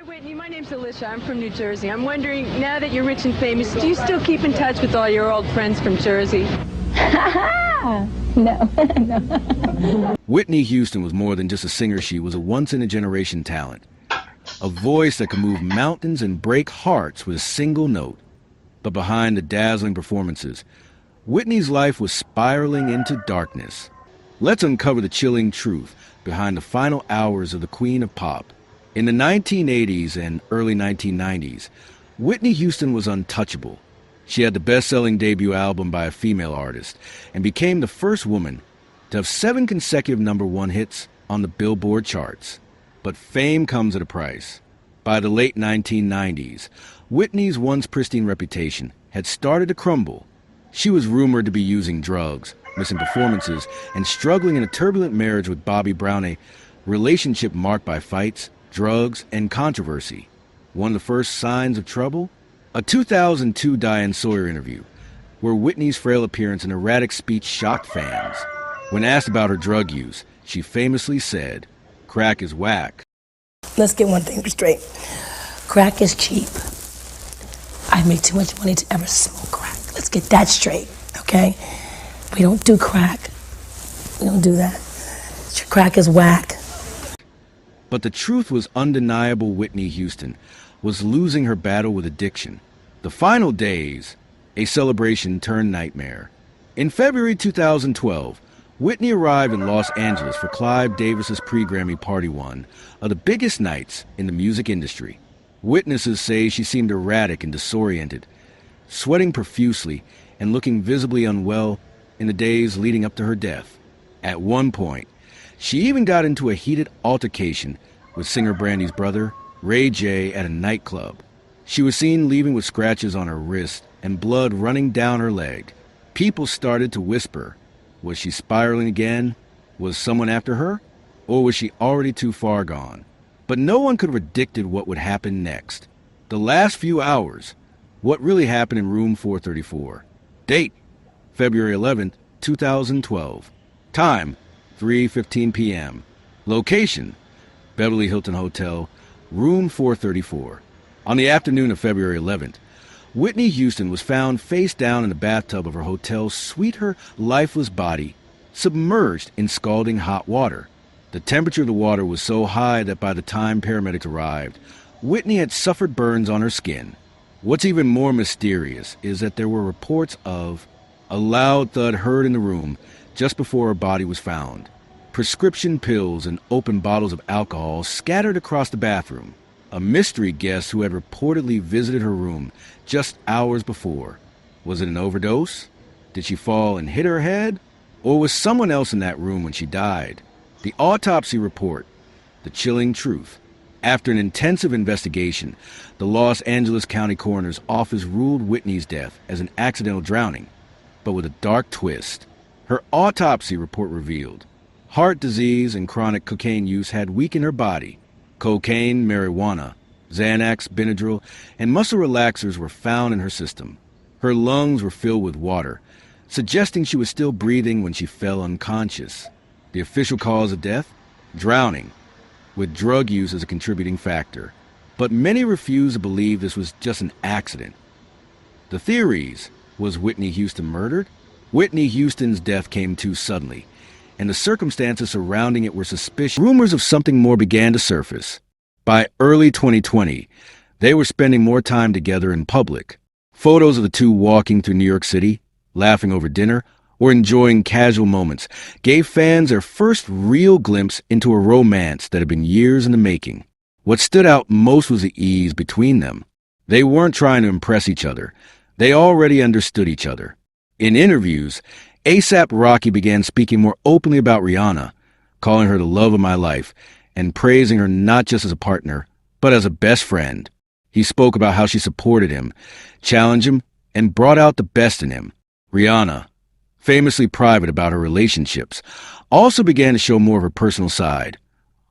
Hi, Whitney. My name's Alicia. I'm from New Jersey. I'm wondering, now that you're rich and famous, do you still keep in touch with all your old friends from Jersey? No, no. Whitney Houston was more than just a singer. She was a once-in-a-generation talent. A voice that could move mountains and break hearts with a single note. But behind the dazzling performances, Whitney's life was spiraling into darkness. Let's uncover the chilling truth behind the final hours of the Queen of Pop. In the 1980s and early 1990s, Whitney Houston was untouchable. She had the best-selling debut album by a female artist and became the first woman to have 7 consecutive #1 hits on the Billboard charts. But fame comes at a price. By the late 1990s, Whitney's once pristine reputation had started to crumble. She was rumored to be using drugs, missing performances, and struggling in a turbulent marriage with Bobby Brown, a relationship marked by fights, drugs, and controversy. One of the first signs of trouble? A 2002 Diane Sawyer interview, where Whitney's frail appearance and erratic speech shocked fans. When asked about her drug use, she famously said, "Crack is whack." Let's get one thing straight. Crack is cheap. I make too much money to ever smoke crack. Let's get that straight, okay? We don't do crack. We don't do that. Crack is whack. But the truth was undeniable. Whitney Houston was losing her battle with addiction. The final days, a celebration turned nightmare. In February 2012, Whitney arrived in Los Angeles for Clive Davis's pre-Grammy Party, one of the biggest nights in the music industry. Witnesses say she seemed erratic and disoriented, sweating profusely and looking visibly unwell in the days leading up to her death. At one point, she even got into a heated altercation with singer Brandy's brother, Ray J, at a nightclub. She was seen leaving with scratches on her wrist and blood running down her leg. People started to whisper, was she spiraling again? Was someone after her? Or was she already too far gone? But no one could have predicted what would happen next. The last few hours, what really happened in room 434. Date, February 11th, 2012. Time, 3:15 p.m. Location, Beverly Hilton Hotel, room 434. On the afternoon of February 11th, Whitney Houston was found face down in the bathtub of her hotel's suite, her lifeless body submerged in scalding hot water. The temperature of the water was so high that by the time paramedics arrived, Whitney had suffered burns on her skin. What's even more mysterious is that there were reports of a loud thud heard in the room just before her body was found. Prescription pills and open bottles of alcohol scattered across the bathroom. A mystery guest who had reportedly visited her room just hours before. Was it an overdose? Did she fall and hit her head? Or was someone else in that room when she died? The autopsy report, the chilling truth. After an intensive investigation, the Los Angeles County Coroner's Office ruled Whitney's death as an accidental drowning, but with a dark twist. Her autopsy report revealed heart disease and chronic cocaine use had weakened her body. Cocaine, marijuana, Xanax, Benadryl, and muscle relaxers were found in her system. Her lungs were filled with water, suggesting she was still breathing when she fell unconscious. The official cause of death? Drowning, with drug use as a contributing factor. But many refuse to believe this was just an accident. The theories: was Whitney Houston murdered? Whitney Houston's death came too suddenly, and the circumstances surrounding it were suspicious. Rumors of something more began to surface. By early 2020, they were spending more time together in public. Photos of the two walking through New York City, laughing over dinner, or enjoying casual moments gave fans their first real glimpse into a romance that had been years in the making. What stood out most was the ease between them. They weren't trying to impress each other. They already understood each other. In interviews, A$AP Rocky began speaking more openly about Rihanna, calling her the love of my life, and praising her not just as a partner, but as a best friend. He spoke about how she supported him, challenged him, and brought out the best in him. Rihanna, famously private about her relationships, also began to show more of her personal side,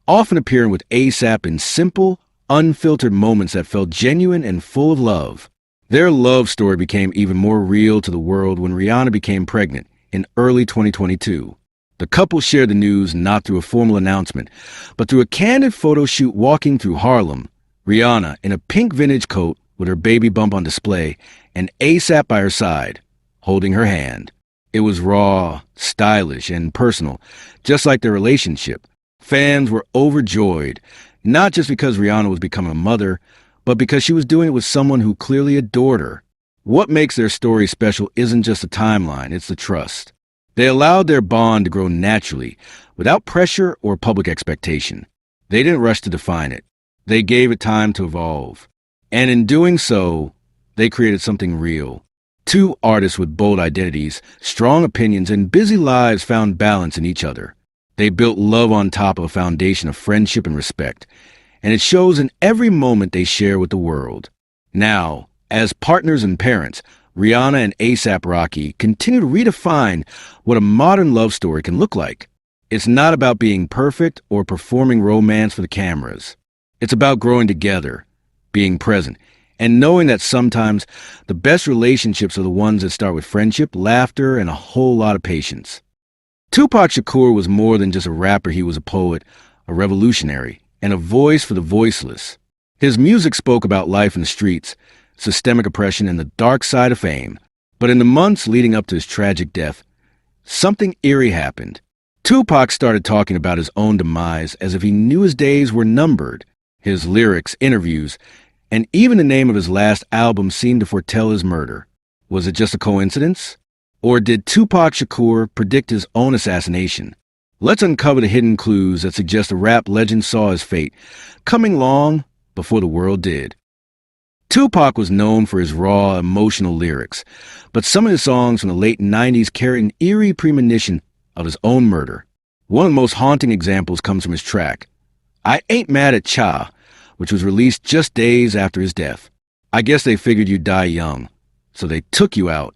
often appearing with A$AP in simple, unfiltered moments that felt genuine and full of love. Their love story became even more real to the world when Rihanna became pregnant in early 2022. The couple shared the news not through a formal announcement, but through a candid photo shoot walking through Harlem. Rihanna in a pink vintage coat with her baby bump on display and ASAP by her side, holding her hand. It was raw, stylish, and personal, just like their relationship. Fans were overjoyed, not just because Rihanna was becoming a mother, but because she was doing it with someone who clearly adored her. What makes their story special isn't just the timeline, it's the trust. They allowed their bond to grow naturally, without pressure or public expectation. They didn't rush to define it. They gave it time to evolve. And in doing so, they created something real. Two artists with bold identities, strong opinions, and busy lives found balance in each other. They built love on top of a foundation of friendship and respect, and it shows in every moment they share with the world. Now, as partners and parents, Rihanna and A$AP Rocky continue to redefine what a modern love story can look like. It's not about being perfect or performing romance for the cameras. It's about growing together, being present, and knowing that sometimes the best relationships are the ones that start with friendship, laughter, and a whole lot of patience. Tupac Shakur was more than just a rapper. He was a poet, a revolutionary, and a voice for the voiceless. His music spoke about life in the streets, systemic oppression, and the dark side of fame. But in the months leading up to his tragic death, something eerie happened. Tupac started talking about his own demise as if he knew his days were numbered. His lyrics, interviews, and even the name of his last album seemed to foretell his murder. Was it just a coincidence? Or did Tupac Shakur predict his own assassination? Let's uncover the hidden clues that suggest the rap legend saw his fate coming long before the world did. Tupac was known for his raw, emotional lyrics, but some of his songs from the late 90s carried an eerie premonition of his own murder. One of the most haunting examples comes from his track, I Ain't Mad at Cha, which was released just days after his death. I guess they figured you'd die young, so they took you out.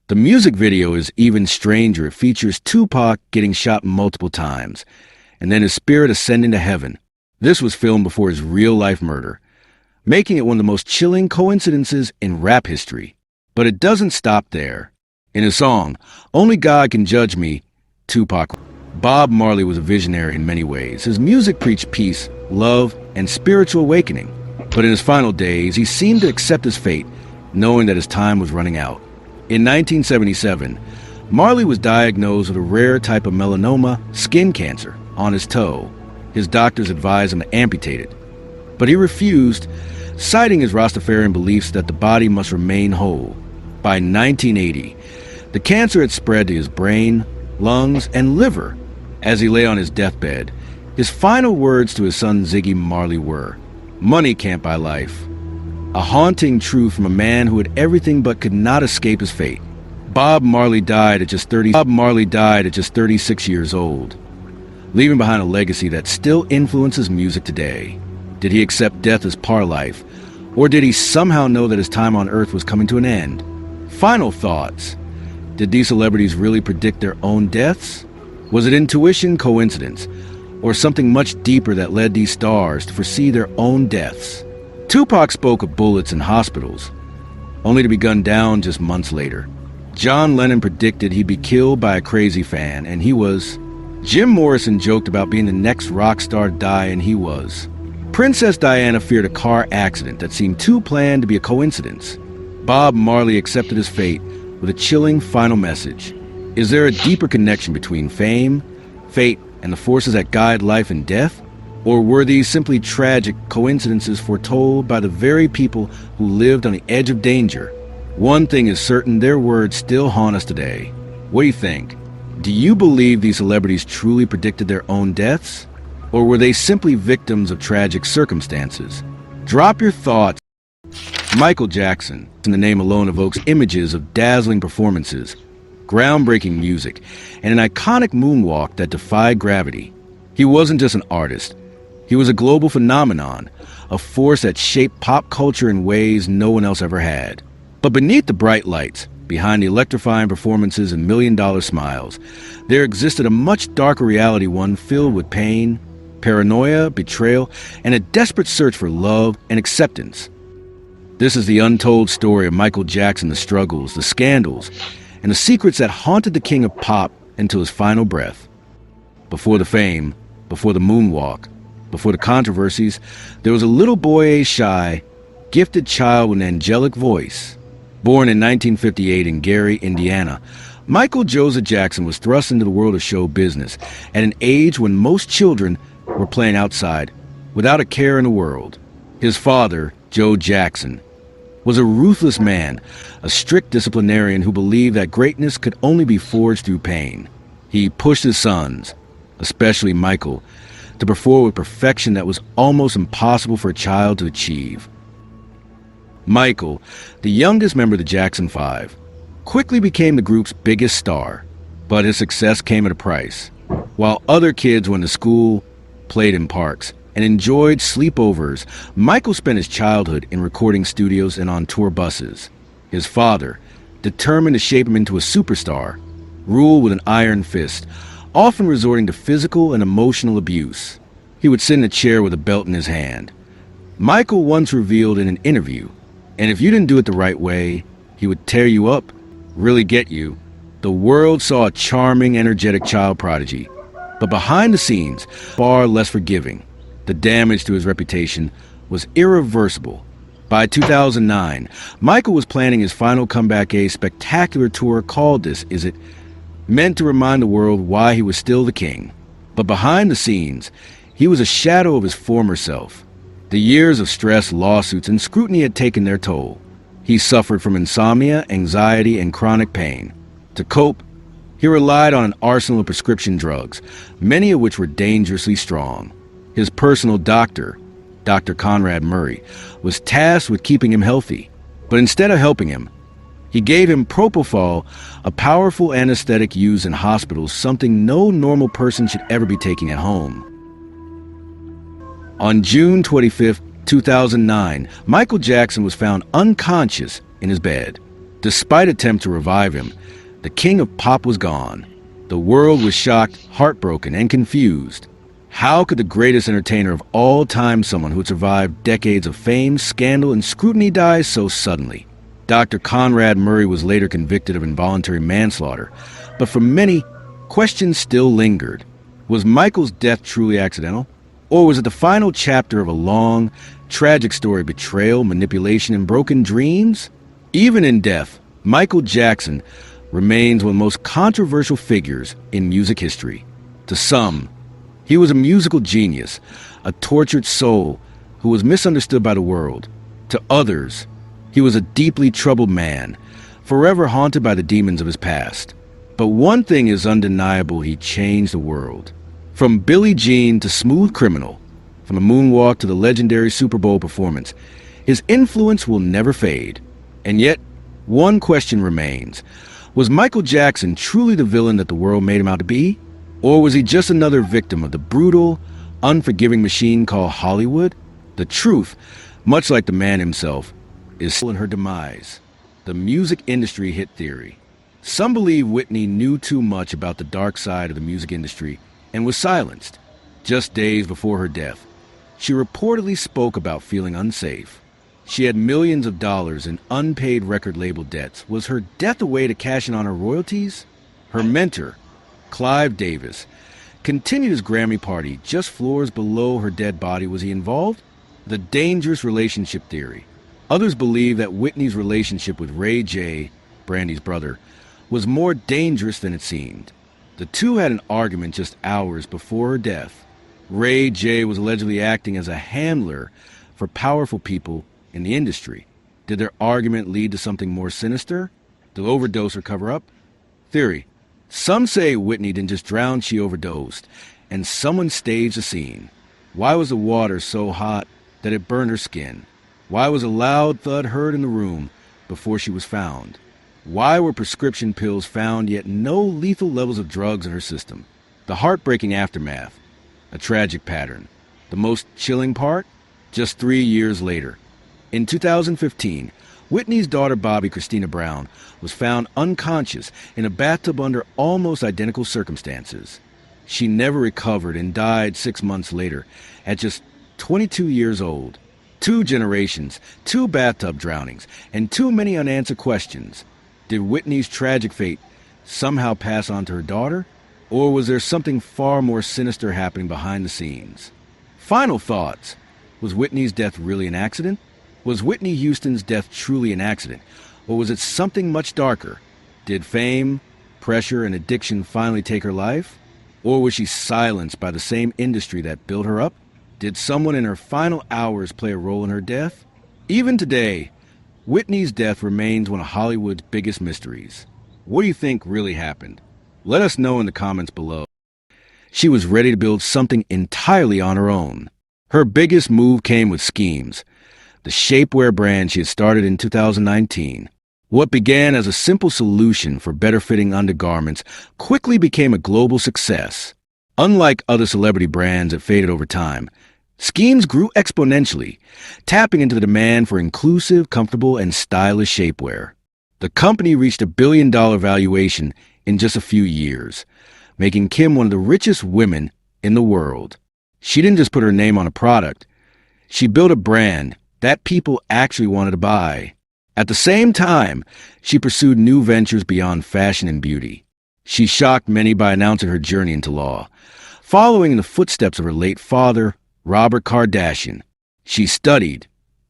The music video is even stranger. It features Tupac getting shot multiple times, and then his spirit ascending to heaven. This was filmed before his real-life murder, making it one of the most chilling coincidences in rap history. But it doesn't stop there. In his song, Only God Can Judge Me, Tupac, Bob Marley was a visionary in many ways. His music preached peace, love, and spiritual awakening. But in his final days, he seemed to accept his fate, knowing that his time was running out. In 1977, Marley was diagnosed with a rare type of melanoma, skin cancer, on his toe. His doctors advised him to amputate it, but he refused, citing his Rastafarian beliefs that the body must remain whole. By 1980, the cancer had spread to his brain, lungs, and liver. As he lay on his deathbed, his final words to his son Ziggy Marley were, "Money can't buy life." A haunting truth from a man who had everything but could not escape his fate. Bob Marley died at just 36 years old, leaving behind a legacy that still influences music today. Did he accept death as part of life, or did he somehow know that his time on Earth was coming to an end? Final thoughts. Did these celebrities really predict their own deaths? Was it intuition, coincidence, or something much deeper that led these stars to foresee their own deaths? Tupac spoke of bullets in hospitals, only to be gunned down just months later. John Lennon predicted he'd be killed by a crazy fan, and he was. Jim Morrison joked about being the next rock star to die, and he was. Princess Diana feared a car accident that seemed too planned to be a coincidence. Bob Marley accepted his fate with a chilling final message. Is there a deeper connection between fame, fate, and the forces that guide life and death? Or were these simply tragic coincidences foretold by the very people who lived on the edge of danger? One thing is certain, their words still haunt us today. What do you think? Do you believe these celebrities truly predicted their own deaths? Or were they simply victims of tragic circumstances? Drop your thoughts. Michael Jackson, in the name alone, evokes images of dazzling performances, groundbreaking music, and an iconic moonwalk that defied gravity. He wasn't just an artist. He was a global phenomenon, a force that shaped pop culture in ways no one else ever had. But beneath the bright lights, behind the electrifying performances and million-dollar smiles, there existed a much darker reality, one filled with pain, paranoia, betrayal, and a desperate search for love and acceptance. This is the untold story of Michael Jackson, the struggles, the scandals, and the secrets that haunted the king of pop until his final breath. Before the fame, before the moonwalk, Before the controversies, there was a little boy, a shy, gifted child with an angelic voice. Born in 1958 in Gary, Indiana, Michael Joseph Jackson was thrust into the world of show business at an age when most children were playing outside without a care in the world. His father, Joe Jackson, was a ruthless man, a strict disciplinarian who believed that greatness could only be forged through pain. He pushed his sons, especially Michael, to perform with perfection that was almost impossible for a child to achieve. Michael, the youngest member of the Jackson Five, quickly became the group's biggest star, but his success came at a price. While other kids went to school, played in parks, and enjoyed sleepovers, Michael spent his childhood in recording studios and on tour buses. His father, determined to shape him into a superstar, ruled with an iron fist, often resorting to physical and emotional abuse. He would sit in a chair with a belt in his hand. Michael once revealed in an interview, and if you didn't do it the right way, he would tear you up, really get you. The world saw a charming, energetic child prodigy, but behind the scenes, far less forgiving. The damage to his reputation was irreversible. By 2009, Michael was planning his final comeback, a spectacular tour called This Is It, meant to remind the world why he was still the king. But behind the scenes, he was a shadow of his former self. The years of stress, lawsuits, and scrutiny had taken their toll. He suffered from insomnia, anxiety, and chronic pain. To cope, he relied on an arsenal of prescription drugs, many of which were dangerously strong. His personal doctor, Dr. Conrad Murray, was tasked with keeping him healthy. But instead of helping him, he gave him propofol, a powerful anesthetic used in hospitals, something no normal person should ever be taking at home. On June 25, 2009, Michael Jackson was found unconscious in his bed. Despite attempts to revive him, the king of pop was gone. The world was shocked, heartbroken, and confused. How could the greatest entertainer of all time, someone who had survived decades of fame, scandal, and scrutiny, die so suddenly? Dr. Conrad Murray was later convicted of involuntary manslaughter, but for many, questions still lingered. Was Michael's death truly accidental? Or was it the final chapter of a long, tragic story of betrayal, manipulation, and broken dreams? Even in death, Michael Jackson remains one of the most controversial figures in music history. To some, he was a musical genius, a tortured soul who was misunderstood by the world. To others, he was a deeply troubled man, forever haunted by the demons of his past. But one thing is undeniable: he changed the world. From Billie Jean to Smooth Criminal, from the moonwalk to the legendary Super Bowl performance, his influence will never fade. And yet, one question remains. Was Michael Jackson truly the villain that the world made him out to be? Or was he just another victim of the brutal, unforgiving machine called Hollywood? The truth, much like the man himself, is still in her demise. The music industry hit theory. Some believe Whitney knew too much about the dark side of the music industry and was silenced. Just days before her death, she reportedly spoke about feeling unsafe. She had millions of dollars in unpaid record label debts. Was her death a way to cash in on her royalties? Her mentor, Clive Davis, continued his Grammy party just floors below her dead body. Was he involved? The dangerous relationship theory. Others believe that Whitney's relationship with Ray J, Brandy's brother, was more dangerous than it seemed. The two had an argument just hours before her death. Ray J was allegedly acting as a handler for powerful people in the industry. Did their argument lead to something more sinister? To overdose or cover up? Theory. Some say Whitney didn't just drown, she overdosed, and someone staged the scene. Why was the water so hot that it burned her skin? Why was a loud thud heard in the room before she was found? Why were prescription pills found, yet no lethal levels of drugs in her system? The heartbreaking aftermath. A tragic pattern. The most chilling part? Just 3 years later. In 2015, Whitney's daughter Bobby Christina Brown was found unconscious in a bathtub under almost identical circumstances. She never recovered and died 6 months later at just 22 years old. 2 generations, 2 bathtub drownings, and too many unanswered questions. Did Whitney's tragic fate somehow pass on to her daughter? Or was there something far more sinister happening behind the scenes? Final thoughts. Was Whitney's death really an accident? Was Whitney Houston's death truly an accident? Or was it something much darker? Did fame, pressure, and addiction finally take her life? Or was she silenced by the same industry that built her up? Did someone in her final hours play a role in her death? Even today, Whitney's death remains one of Hollywood's biggest mysteries. What do you think really happened? Let us know in the comments below. She was ready to build something entirely on her own. Her biggest move came with Schemes, the shapewear brand she had started in 2019. What began as a simple solution for better-fitting undergarments quickly became a global success. Unlike other celebrity brands that faded over time, Schemes grew exponentially, tapping into the demand for inclusive, comfortable, and stylish shapewear. The company reached $1 billion valuation in just a few years, making Kim one of the richest women in the world. She didn't just put her name on a product. She built a brand that people actually wanted to buy. At the same time, she pursued new ventures beyond fashion and beauty. She shocked many by announcing her journey into law. Following in the footsteps of her late father, Robert Kardashian, she studied,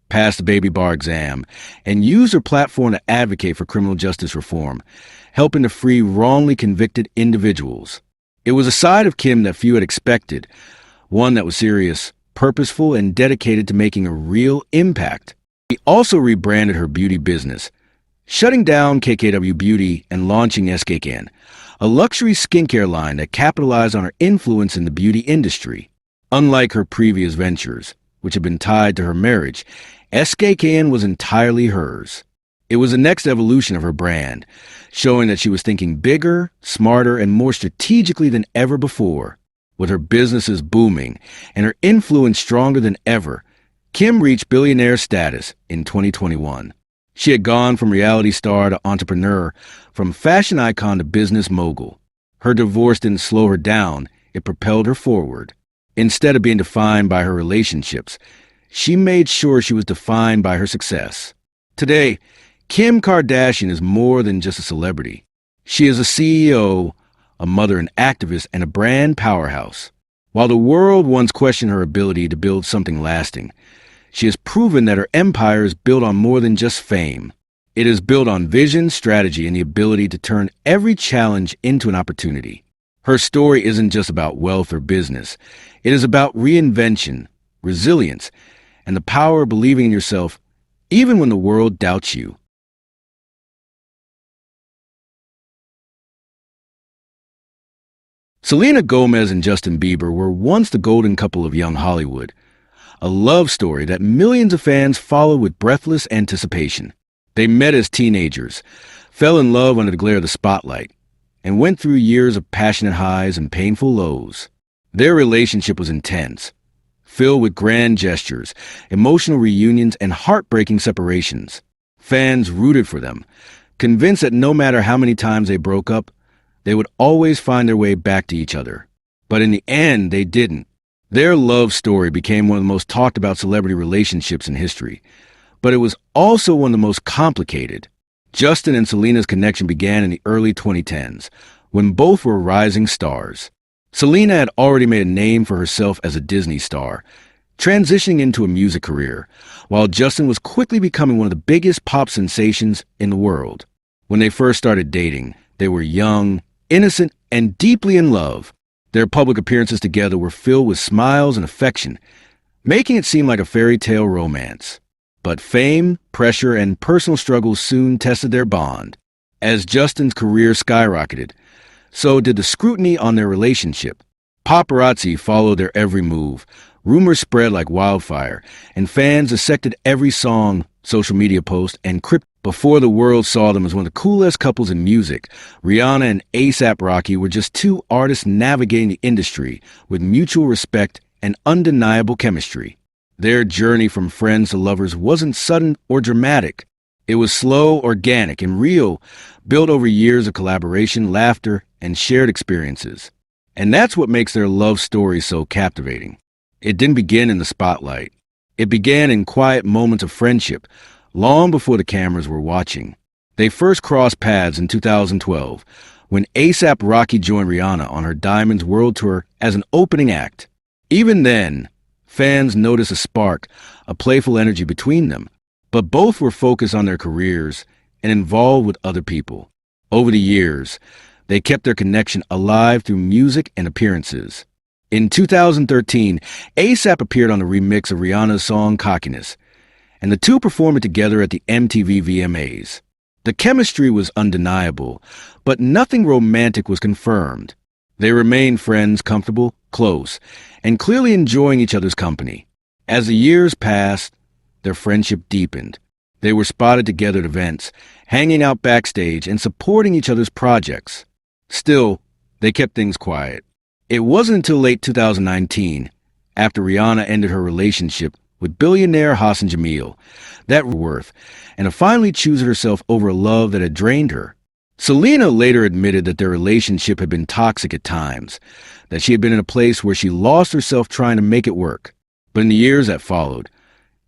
passed the baby bar exam, and used her platform to advocate for criminal justice reform, helping to free wrongly convicted individuals. It was a side of Kim that few had expected, one that was serious, purposeful, and dedicated to making a real impact. She also rebranded her beauty business, shutting down KKW Beauty and launching SKKN, a luxury skincare line that capitalized on her influence in the beauty industry. Unlike her previous ventures, which had been tied to her marriage, SKKN was entirely hers. It was the next evolution of her brand, showing that she was thinking bigger, smarter, and more strategically than ever before. With her businesses booming and her influence stronger than ever, Kim reached billionaire status in 2021. She had gone from reality star to entrepreneur, from fashion icon to business mogul. Her divorce didn't slow her down, it propelled her forward. Instead of being defined by her relationships, she made sure she was defined by her success. Today, Kim Kardashian is more than just a celebrity. She is a CEO, a mother, an activist, and a brand powerhouse. While the world once questioned her ability to build something lasting, she has proven that her empire is built on more than just fame. It is built on vision, strategy, and the ability to turn every challenge into an opportunity. Her story isn't just about wealth or business. It is about reinvention, resilience, and the power of believing in yourself even when the world doubts you. Selena Gomez and Justin Bieber were once the golden couple of young Hollywood, a love story that millions of fans followed with breathless anticipation. They met as teenagers, fell in love under the glare of the spotlight, and went through years of passionate highs and painful lows. Their relationship was intense, filled with grand gestures, emotional reunions, and heartbreaking separations. Fans rooted for them, convinced that no matter how many times they broke up, they would always find their way back to each other. But in the end, they didn't. Their love story became one of the most talked about celebrity relationships in history, but it was also one of the most complicated. Justin and Selena's connection began in the early 2010s, when both were rising stars. Selena had already made a name for herself as a Disney star, transitioning into a music career, while Justin was quickly becoming one of the biggest pop sensations in the world. When they first started dating, they were young, innocent, and deeply in love. Their public appearances together were filled with smiles and affection, making it seem like a fairy tale romance. But fame, pressure, and personal struggles soon tested their bond. As Justin's career skyrocketed, so did the scrutiny on their relationship. Paparazzi followed their every move, rumors spread like wildfire, and fans dissected every song, social media post, and crypt. Before the world saw them as one of the coolest couples in music, Rihanna and A$AP Rocky were just two artists navigating the industry with mutual respect and undeniable chemistry. Their journey from friends to lovers wasn't sudden or dramatic. It was slow, organic, and real, built over years of collaboration, laughter, and shared experiences. And that's what makes their love story so captivating. It didn't begin in the spotlight. It began in quiet moments of friendship, long before the cameras were watching. They first crossed paths in 2012, when A$AP Rocky joined Rihanna on her Diamonds World Tour as an opening act. Even then, Fans noticed a spark, a playful energy between them, but both were focused on their careers and involved with other people. Over the years, they kept their connection alive through music and appearances. In 2013, A$AP appeared on a remix of Rihanna's song Cockiness, and the two performed it together at the MTV VMAs. The chemistry was undeniable, but nothing romantic was confirmed. They remained friends, comfortable, close, and clearly enjoying each other's company. As the years passed, their friendship deepened. They were spotted together at events, hanging out backstage and supporting each other's projects. Still, they kept things quiet. It wasn't until late 2019, after Rihanna ended her relationship with billionaire Hassan Jameel, that worth, and to finally choose herself over a love that had drained her. Selena later admitted that their relationship had been toxic at times, that she had been in a place where she lost herself trying to make it work. But in the years that followed,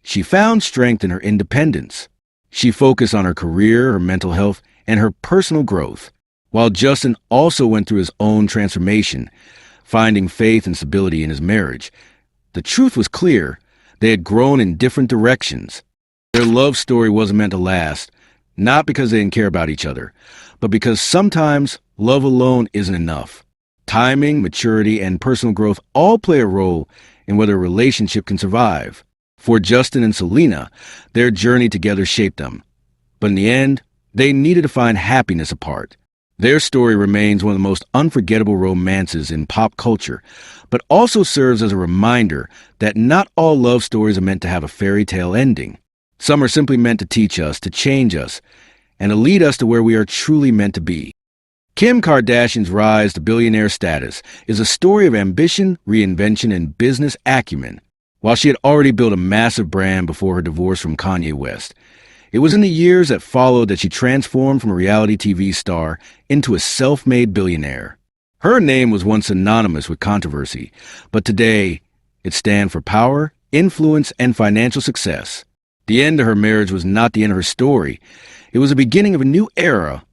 she found strength in her independence. She focused on her career, her mental health, and her personal growth, while Justin also went through his own transformation, finding faith and stability in his marriage. The truth was clear. They had grown in different directions. Their love story wasn't meant to last, not because they didn't care about each other, but because sometimes love alone isn't enough. Timing, maturity, and personal growth all play a role in whether a relationship can survive. For Justin and Selena, their journey together shaped them. But in the end, they needed to find happiness apart. Their story remains one of the most unforgettable romances in pop culture, but also serves as a reminder that not all love stories are meant to have a fairy tale ending. Some are simply meant to teach us, to change us, and to lead us to where we are truly meant to be. Kim Kardashian's rise to billionaire status is a story of ambition, reinvention, and business acumen. While she had already built a massive brand before her divorce from Kanye West, it was in the years that followed that she transformed from a reality TV star into a self-made billionaire. Her name was once synonymous with controversy, but today it stands for power, influence, and financial success. The end of her marriage was not the end of her story. It was the beginning of a new era,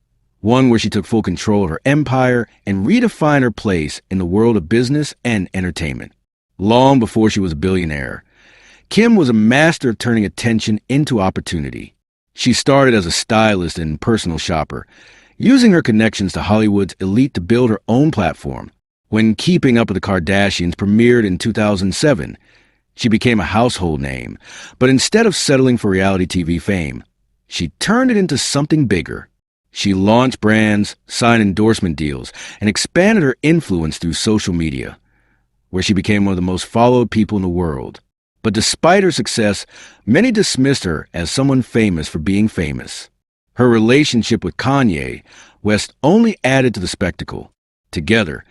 one where she took full control of her empire and redefined her place in the world of business and entertainment. Long before she was a billionaire, Kim was a master of turning attention into opportunity. She started as a stylist and personal shopper, using her connections to Hollywood's elite to build her own platform. When Keeping Up with the Kardashians premiered in 2007, she became a household name, but instead of settling for reality TV fame, she turned it into something bigger. She launched brands, signed endorsement deals, and expanded her influence through social media, where she became one of the most followed people in the world. But despite her success, many dismissed her as someone famous for being famous. Her relationship with Kanye West only added to the spectacle. Together,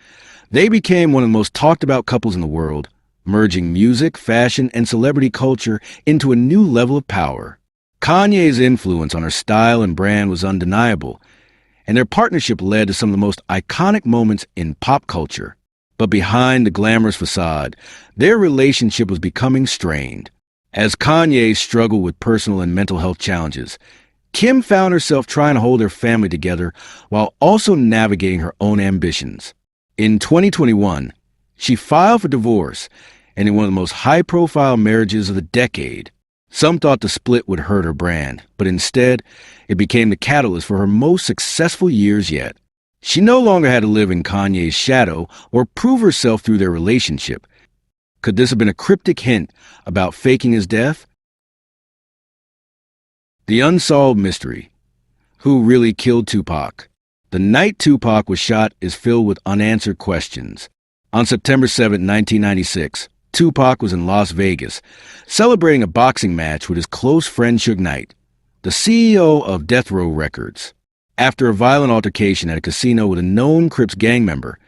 they became one of the most talked about couples in the world, merging music, fashion, and celebrity culture into a new level of power. Kanye's influence on her style and brand was undeniable, and their partnership led to some of the most iconic moments in pop culture. But behind the glamorous facade, their relationship was becoming strained. As Kanye struggled with personal and mental health challenges, Kim found herself trying to hold her family together while also navigating her own ambitions. In 2021, she filed for divorce, and in one of the most high-profile marriages of the decade. Some thought the split would hurt her brand, but instead, it became the catalyst for her most successful years yet. She no longer had to live in Kanye's shadow or prove herself through their relationship. Could this have been a cryptic hint about faking his death? The unsolved mystery. Who really killed Tupac? The night Tupac was shot is filled with unanswered questions. On September 7, 1996, Tupac was in Las Vegas, celebrating a boxing match with his close friend Suge Knight, the CEO of Death Row Records. After a violent altercation at a casino with a known Crips gang member,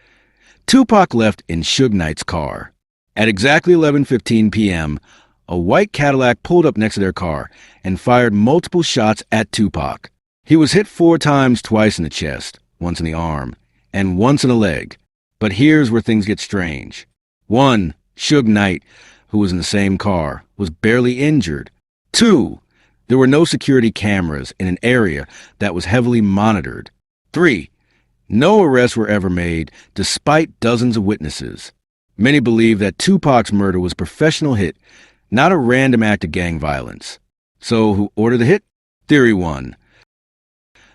Tupac left in Suge Knight's car. At exactly 11:15 p.m., a white Cadillac pulled up next to their car and fired multiple shots at Tupac. He was hit 4 times, twice in the chest, once in the arm, and once in the leg. But here's where things get strange. 1. Suge Knight, who was in the same car, was barely injured. 2. There were no security cameras in an area that was heavily monitored. 3. No arrests were ever made, despite dozens of witnesses. Many believe that Tupac's murder was a professional hit, not a random act of gang violence. So, who ordered the hit? Theory 1.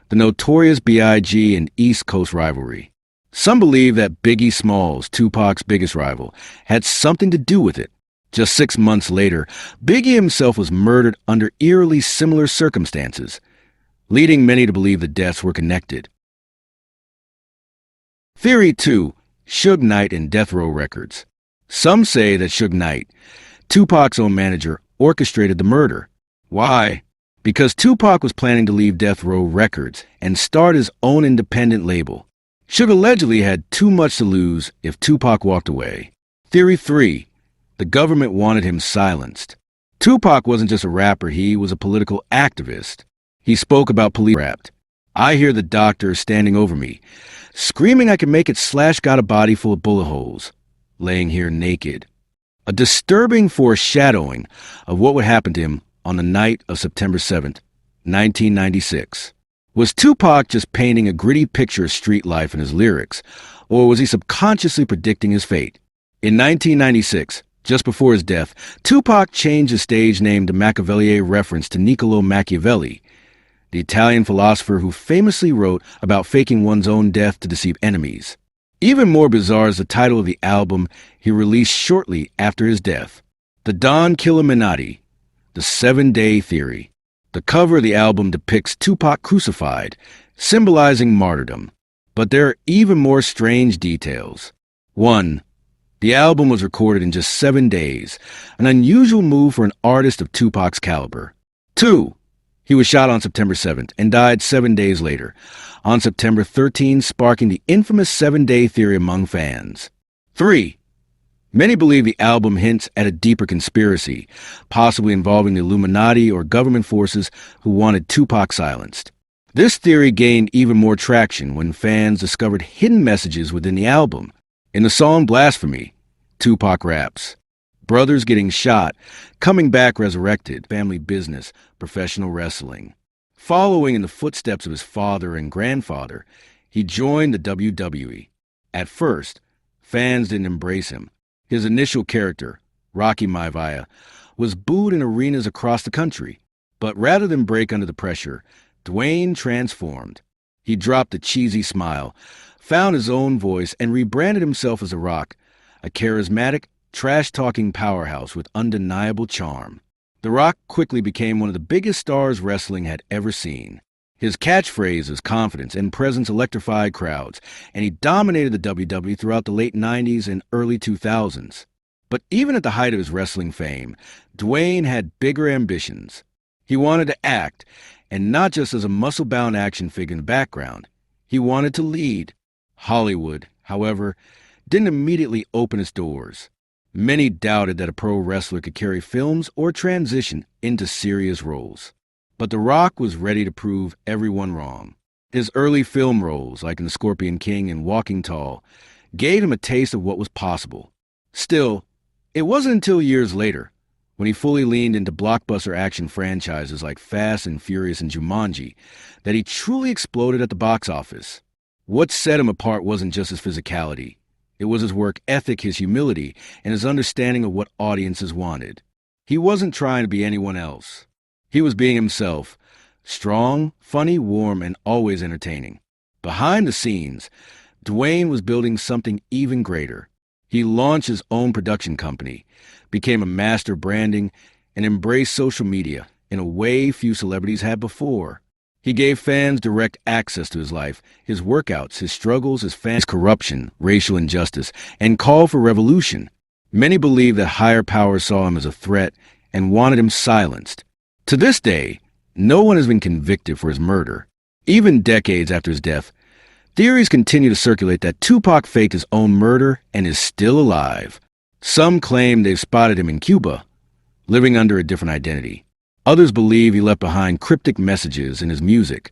The notorious B.I.G. and East Coast rivalry. Some believe that Biggie Smalls, Tupac's biggest rival, had something to do with it. Just 6 months later, Biggie himself was murdered under eerily similar circumstances, leading many to believe the deaths were connected. Theory 2. Suge Knight and Death Row Records. Some say that Suge Knight, Tupac's own manager, orchestrated the murder. Why? Because Tupac was planning to leave Death Row Records and start his own independent label. Suge allegedly had too much to lose if Tupac walked away. Theory 3. The government wanted him silenced. Tupac wasn't just a rapper, he was a political activist. He spoke about police rap. I hear the doctor standing over me, screaming I can make it / got a body full of bullet holes, laying here naked. A disturbing foreshadowing of what would happen to him on the night of September 7th, 1996. Was Tupac just painting a gritty picture of street life in his lyrics, or was he subconsciously predicting his fate? In 1996, just before his death, Tupac changed his stage name to Machiavelli, reference to Niccolò Machiavelli, the Italian philosopher who famously wrote about faking one's own death to deceive enemies. Even more bizarre is the title of the album he released shortly after his death, The Don Killuminati, The 7-Day Theory. The cover of the album depicts Tupac crucified, symbolizing martyrdom. But there are even more strange details. 1. The album was recorded in just 7 days, an unusual move for an artist of Tupac's caliber. 2. He was shot on September 7th and died 7 days later, on September 13, sparking the infamous 7-Day Theory among fans. 3. Many believe the album hints at a deeper conspiracy, possibly involving the Illuminati or government forces who wanted Tupac silenced. This theory gained even more traction when fans discovered hidden messages within the album. In the song Blasphemy, Tupac raps, brothers getting shot, coming back resurrected, family business, professional wrestling. Following in the footsteps of his father and grandfather, he joined the WWE. At first, fans didn't embrace him. His initial character, Rocky Maivia, was booed in arenas across the country. But rather than break under the pressure, Dwayne transformed. He dropped the cheesy smile, found his own voice, and rebranded himself as The Rock, a charismatic, trash-talking powerhouse with undeniable charm. The Rock quickly became one of the biggest stars wrestling had ever seen. His catchphrase, confidence and presence electrified crowds, and he dominated the WWE throughout the late 90s and early 2000s. But even at the height of his wrestling fame, Dwayne had bigger ambitions. He wanted to act, and not just as a muscle-bound action figure in the background. He wanted to lead. HollyWood, however, didn't immediately open its doors. Many doubted that a pro wrestler could carry films or transition into serious roles. But The Rock was ready to prove everyone wrong. His early film roles, like in The Scorpion King and Walking Tall, gave him a taste of what was possible. Still, it wasn't until years later, when he fully leaned into blockbuster action franchises like Fast and Furious and Jumanji, that he truly exploded at the box office. What set him apart wasn't just his physicality. It was his work ethic, his humility, and his understanding of what audiences wanted. He wasn't trying to be anyone else. He was being himself, strong, funny, warm, and always entertaining. Behind the scenes, Dwayne was building something even greater. He launched his own production company, became a master branding, and embraced social media in a way few celebrities had before. He gave fans direct access to his life, his workouts, his struggles, his fans' corruption, racial injustice, and call for revolution. Many believe that higher powers saw him as a threat and wanted him silenced. To this day, no one has been convicted for his murder. Even decades after his death, theories continue to circulate that Tupac faked his own murder and is still alive. Some claim they've spotted him in Cuba, living under a different identity. Others believe he left behind cryptic messages in his music,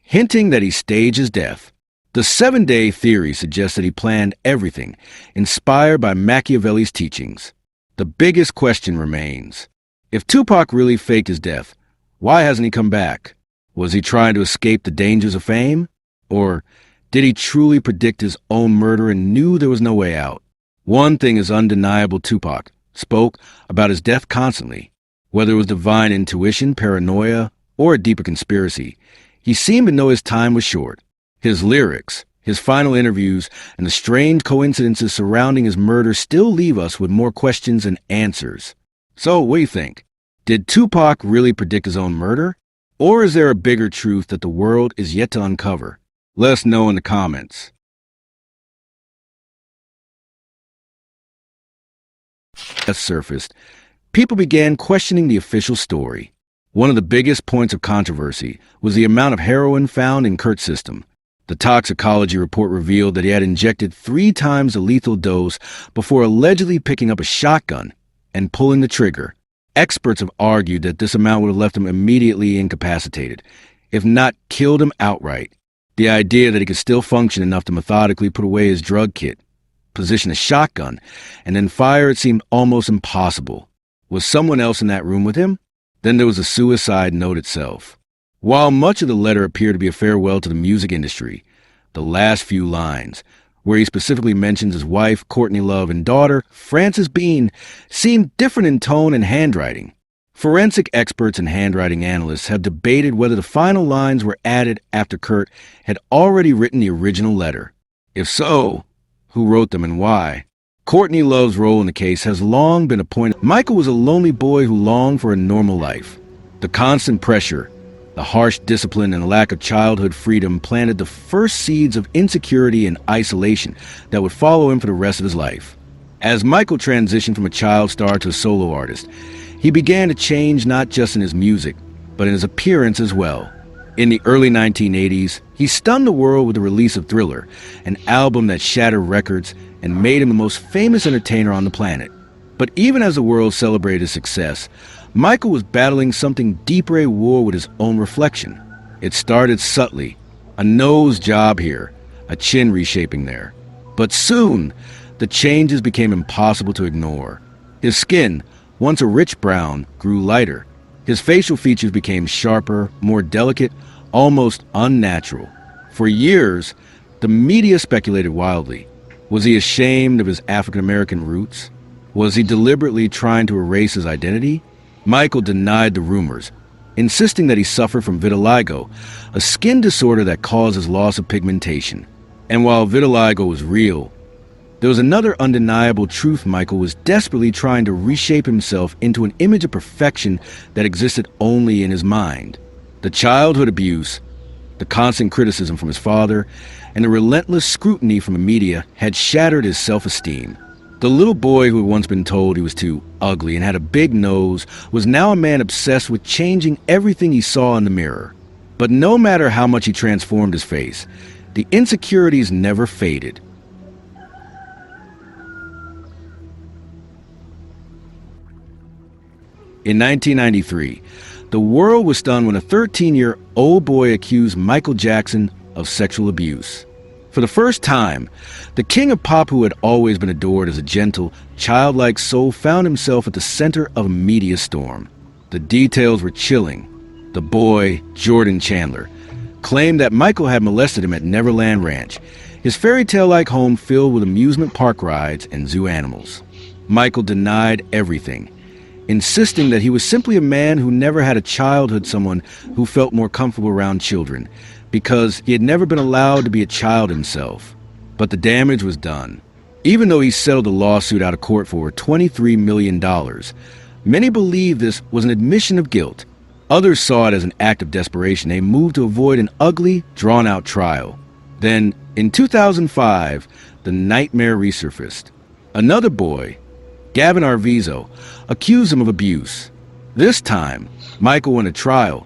hinting that he staged his death. The 7-Day Theory suggests that he planned everything, inspired by Machiavelli's teachings. The biggest question remains: if Tupac really faked his death, why hasn't he come back? Was he trying to escape the dangers of fame? Or did he truly predict his own murder and knew there was no way out? One thing is undeniable: Tupac spoke about his death constantly. Whether it was divine intuition, paranoia, or a deeper conspiracy, he seemed to know his time was short. His lyrics, his final interviews, and the strange coincidences surrounding his murder still leave us with more questions than answers. So, what do you think? Did Tupac really predict his own murder? Or is there a bigger truth that the world is yet to uncover? Let us know in the comments. As surfaced, people began questioning the official story. One of the biggest points of controversy was the amount of heroin found in Kurt's system. The toxicology report revealed that he had injected 3 times the lethal dose before allegedly picking up a shotgun and pulling the trigger. Experts have argued that this amount would have left him immediately incapacitated, if not killed him outright. The idea that he could still function enough to methodically put away his drug kit, position a shotgun, and then fire it seemed almost impossible. Was someone else in that room with him? Then there was the suicide note itself. While much of the letter appeared to be a farewell to the music industry, the last few lines, where he specifically mentions his wife, Courtney Love, and daughter, Frances Bean, seemed different in tone and handwriting. Forensic experts and handwriting analysts have debated whether the final lines were added after Kurt had already written the original letter. If so, who wrote them and why? Courtney Love's role in the case has long been a point. Michael was a lonely boy who longed for a normal life. The constant pressure, the harsh discipline, and the lack of childhood freedom planted the first seeds of insecurity and isolation that would follow him for the rest of his life. As Michael transitioned from a child star to a solo artist, he began to change not just in his music, but in his appearance as well. In the early 1980s, he stunned the world with the release of Thriller, an album that shattered records and made him the most famous entertainer on the planet. But even as the world celebrated his success, Michael was battling something deeper, a war with his own reflection. It started subtly, a nose job here, a chin reshaping there. But soon, the changes became impossible to ignore. His skin, once a rich brown, grew lighter. His facial features became sharper, more delicate, almost unnatural. For years, the media speculated wildly. Was he ashamed of his African-American roots? Was he deliberately trying to erase his identity? Michael denied the rumors, insisting that he suffered from vitiligo, a skin disorder that causes loss of pigmentation. And while vitiligo was real, there was another undeniable truth: Michael was desperately trying to reshape himself into an image of perfection that existed only in his mind. The childhood abuse, the constant criticism from his father, and the relentless scrutiny from the media had shattered his self-esteem. The little boy who had once been told he was too ugly and had a big nose was now a man obsessed with changing everything he saw in the mirror. But no matter how much he transformed his face, the insecurities never faded. In 1993, the world was stunned when a 13-year-old boy accused Michael Jackson of sexual abuse. For the first time, the king of pop, who had always been adored as a gentle, childlike soul, found himself at the center of a media storm. The details were chilling. The boy, Jordan Chandler, claimed that Michael had molested him at Neverland Ranch, his fairy tale-like home filled with amusement park rides and zoo animals. Michael denied everything, insisting that he was simply a man who never had a childhood, someone who felt more comfortable around children, because he had never been allowed to be a child himself. But the damage was done. Even though he settled the lawsuit out of court for over $23 million, many believed this was an admission of guilt. Others saw it as an act of desperation, a move to avoid an ugly, drawn-out trial. Then, in 2005, the nightmare resurfaced. Another boy, Gavin Arvizo, accused him of abuse. This time, Michael went to trial,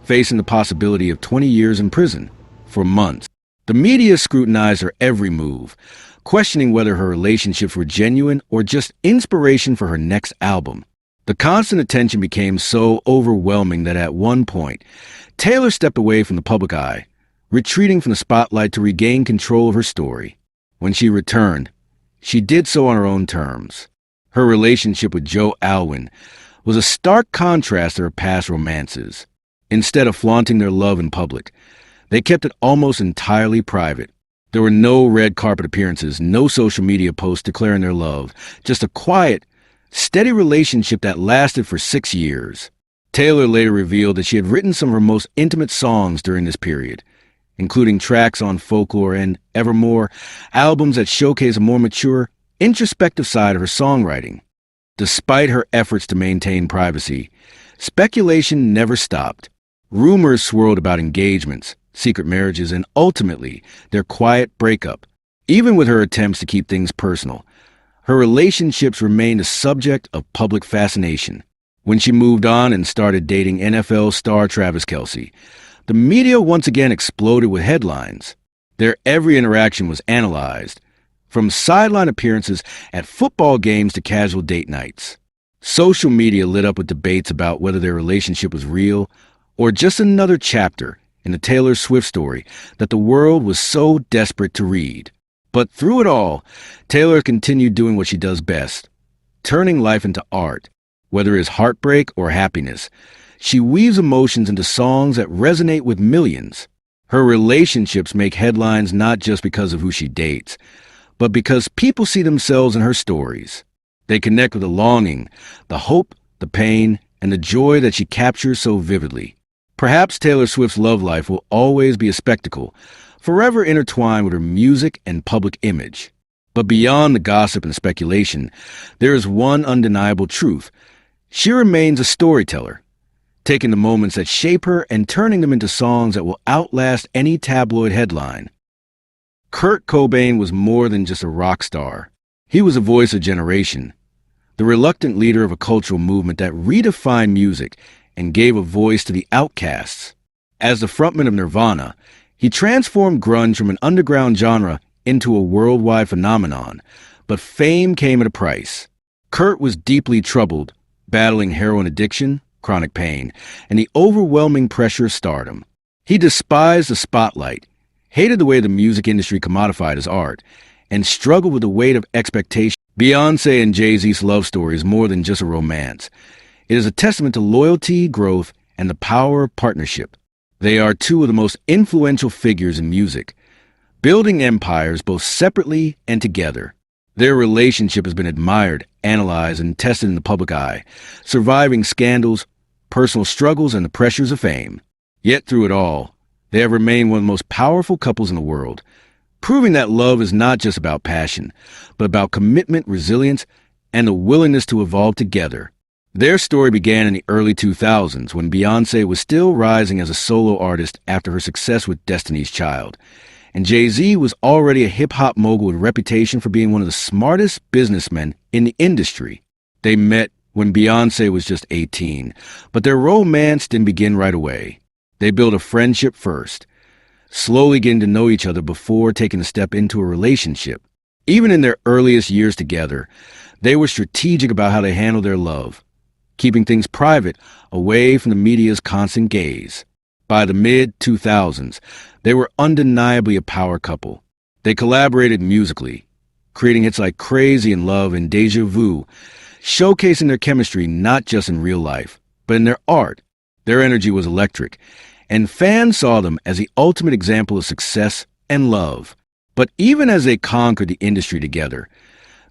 facing the possibility of 20 years in prison. For months, the media scrutinized her every move, questioning whether her relationships were genuine or just inspiration for her next album. The constant attention became so overwhelming that at one point, Taylor stepped away from the public eye, retreating from the spotlight to regain control of her story. When she returned, she did so on her own terms. Her relationship with Joe Alwyn was a stark contrast to her past romances. Instead of flaunting their love in public, they kept it almost entirely private. There were no red carpet appearances, no social media posts declaring their love, just a quiet, steady relationship that lasted for 6 years. Taylor later revealed that she had written some of her most intimate songs during this period, including tracks on Folklore and Evermore, albums that showcase a more mature, introspective side of her songwriting. Despite her efforts to maintain privacy, speculation never stopped. Rumors swirled about engagements, secret marriages, and ultimately, their quiet breakup. Even with her attempts to keep things personal, her relationships remained a subject of public fascination. When she moved on and started dating NFL star Travis Kelce, the media once again exploded with headlines. Their every interaction was analyzed, from sideline appearances at football games to casual date nights. Social media lit up with debates about whether their relationship was real or just another chapter in the Taylor Swift story that the world was so desperate to read. But through it all, Taylor continued doing what she does best, turning life into art. Whether it's heartbreak or happiness, she weaves emotions into songs that resonate with millions. Her relationships make headlines not just because of who she dates, but because people see themselves in her stories. They connect with the longing, the hope, the pain, and the joy that she captures so vividly. Perhaps Taylor Swift's love life will always be a spectacle, forever intertwined with her music and public image. But beyond the gossip and speculation, there is one undeniable truth. She remains a storyteller, taking the moments that shape her and turning them into songs that will outlast any tabloid headline. Kurt Cobain was more than just a rock star. He was a voice of a generation, the reluctant leader of a cultural movement that redefined music and gave a voice to the outcasts. As the frontman of Nirvana, he transformed grunge from an underground genre into a worldwide phenomenon, but fame came at a price. Kurt was deeply troubled, battling heroin addiction, chronic pain, and the overwhelming pressure of stardom. He despised the spotlight, hated the way the music industry commodified his art, and struggled with the weight of expectation. Beyoncé and Jay-Z's love story is more than just a romance. It is a testament to loyalty, growth, and the power of partnership. They are two of the most influential figures in music, building empires both separately and together. Their relationship has been admired, analyzed, and tested in the public eye, surviving scandals, personal struggles, and the pressures of fame. Yet through it all, they have remained one of the most powerful couples in the world, proving that love is not just about passion, but about commitment, resilience, and the willingness to evolve together. Their story began in the early 2000s when Beyoncé was still rising as a solo artist after her success with Destiny's Child, and Jay-Z was already a hip-hop mogul with a reputation for being one of the smartest businessmen in the industry. They met when Beyoncé was just 18, but their romance didn't begin right away. They built a friendship first, slowly getting to know each other before taking a step into a relationship. Even in their earliest years together, they were strategic about how they handled their love, keeping things private, away from the media's constant gaze. By the mid-2000s, they were undeniably a power couple. They collaborated musically, creating hits like Crazy in Love and Deja Vu, showcasing their chemistry not just in real life, but in their art. Their energy was electric, and fans saw them as the ultimate example of success and love. But even as they conquered the industry together,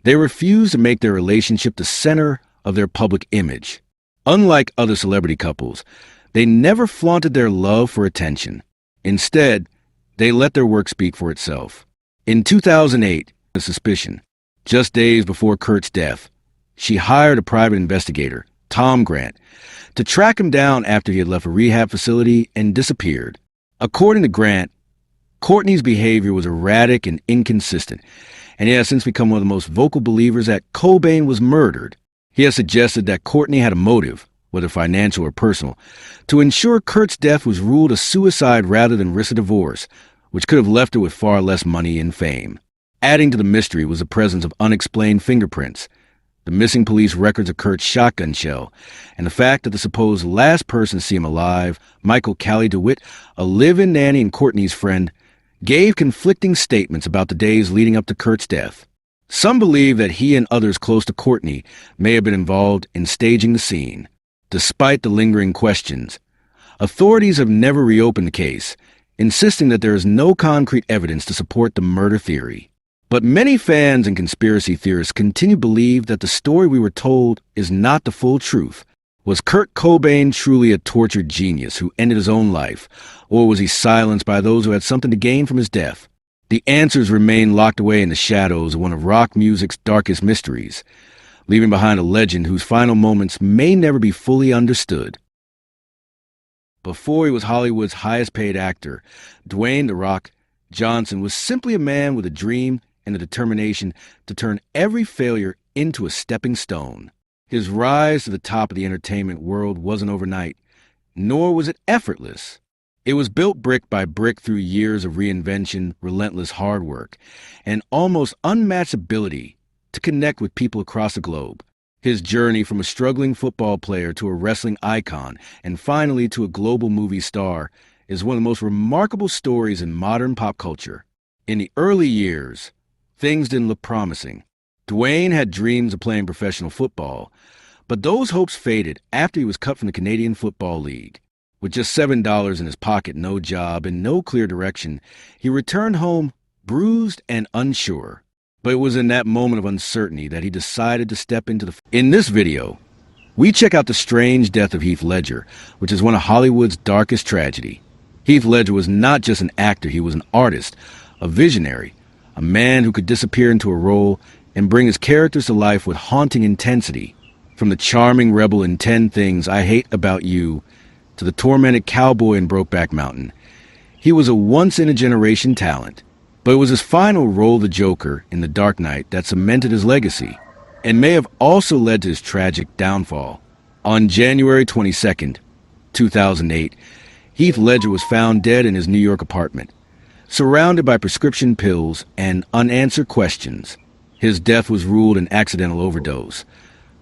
they refused to make their relationship the center of their public image. Unlike other celebrity couples, they never flaunted their love for attention. Instead, they let their work speak for itself. In 2008, a suspicion, just days before Kurt's death, she hired a private investigator, Tom Grant, to track him down after he had left a rehab facility and disappeared. According to Grant, Courtney's behavior was erratic and inconsistent, and he has since become one of the most vocal believers that Cobain was murdered. He has suggested that Courtney had a motive, whether financial or personal, to ensure Kurt's death was ruled a suicide rather than risk a divorce, which could have left her with far less money and fame. Adding to the mystery was the presence of unexplained fingerprints, the missing police records of Kurt's shotgun shell, and the fact that the supposed last person to see him alive, Michael Callie DeWitt, a live-in nanny and Courtney's friend, gave conflicting statements about the days leading up to Kurt's death. Some believe that he and others close to Courtney may have been involved in staging the scene. Despite the lingering questions, authorities have never reopened the case, insisting that there is no concrete evidence to support the murder theory. But many fans and conspiracy theorists continue to believe that the story we were told is not the full truth. Was Kurt Cobain truly a tortured genius who ended his own life, or was he silenced by those who had something to gain from his death? The answers remain locked away in the shadows of one of rock music's darkest mysteries, leaving behind a legend whose final moments may never be fully understood. Before he was Hollywood's highest-paid actor, Dwayne "The Rock" Johnson was simply a man with a dream and the determination to turn every failure into a stepping stone. His rise to the top of the entertainment world wasn't overnight, nor was it effortless. It was built brick by brick through years of reinvention, relentless hard work, and almost unmatched ability to connect with people across the globe. His journey from a struggling football player to a wrestling icon and finally to a global movie star is one of the most remarkable stories in modern pop culture. In the early years, things didn't look promising. Dwayne had dreams of playing professional football, but those hopes faded after he was cut from the Canadian Football League. With just $7 in his pocket, no job, and no clear direction, he returned home bruised and unsure. But it was in that moment of uncertainty that he decided to step into the... In this video, we check out the strange death of Heath Ledger, which is one of Hollywood's darkest tragedy. Heath Ledger was not just an actor, he was an artist, a visionary, a man who could disappear into a role and bring his characters to life with haunting intensity. From the charming rebel in 10 Things I Hate About You to the tormented cowboy in Brokeback Mountain, he was a once-in-a-generation talent. But it was his final role, the Joker, in The Dark Knight that cemented his legacy and may have also led to his tragic downfall. On January 22nd, 2008, Heath Ledger was found dead in his New York apartment, surrounded by prescription pills and unanswered questions. His death was ruled an accidental overdose,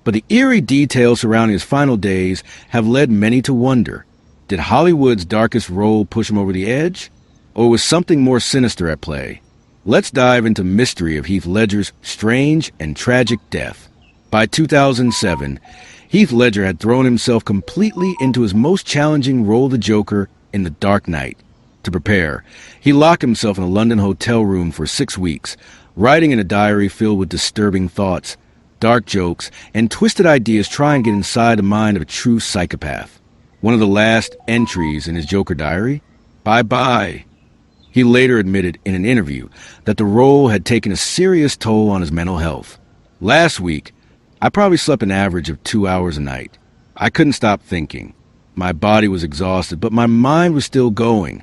but the eerie details surrounding his final days have led many to wonder, did Hollywood's darkest role push him over the edge? Or was something more sinister at play? Let's dive into the mystery of Heath Ledger's strange and tragic death. By 2007, Heath Ledger had thrown himself completely into his most challenging role, the Joker, in The Dark Knight. To prepare, he locked himself in a London hotel room for 6 weeks, writing in a diary filled with disturbing thoughts, dark jokes, and twisted ideas trying to get inside the mind of a true psychopath. One of the last entries in his Joker diary? Bye-bye. He later admitted in an interview that the role had taken a serious toll on his mental health. Last week, I probably slept an average of 2 hours a night. I couldn't stop thinking. My body was exhausted, but my mind was still going.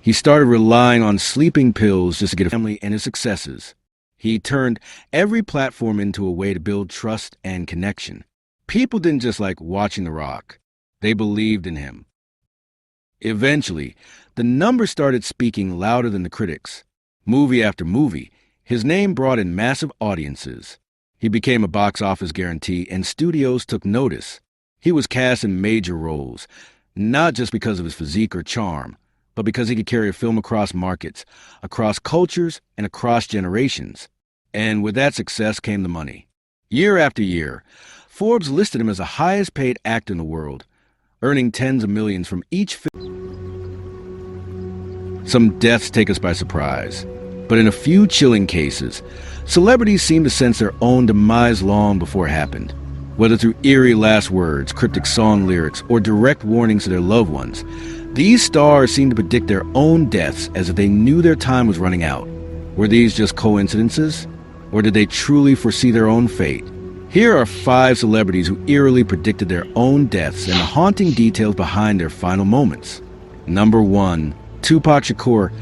He started relying on sleeping pills just to get a family and his successes. He turned every platform into a way to build trust and connection. People didn't just like watching The Rock. They believed in him. Eventually, the numbers started speaking louder than the critics. Movie after movie, his name brought in massive audiences. He became a box office guarantee, and studios took notice. He was cast in major roles, not just because of his physique or charm, but because he could carry a film across markets, across cultures, and across generations. And with that success came the money. Year after year, Forbes listed him as the highest-paid actor in the world, earning tens of millions from each film. Some deaths take us by surprise, but in a few chilling cases, celebrities seem to sense their own demise long before it happened. Whether through eerie last words, cryptic song lyrics, or direct warnings to their loved ones, these stars seem to predict their own deaths as if they knew their time was running out. Were these just coincidences, or did they truly foresee their own fate? Here are 5 celebrities who eerily predicted their own deaths and the haunting details behind their final moments. Number 1. Tupac Shakur.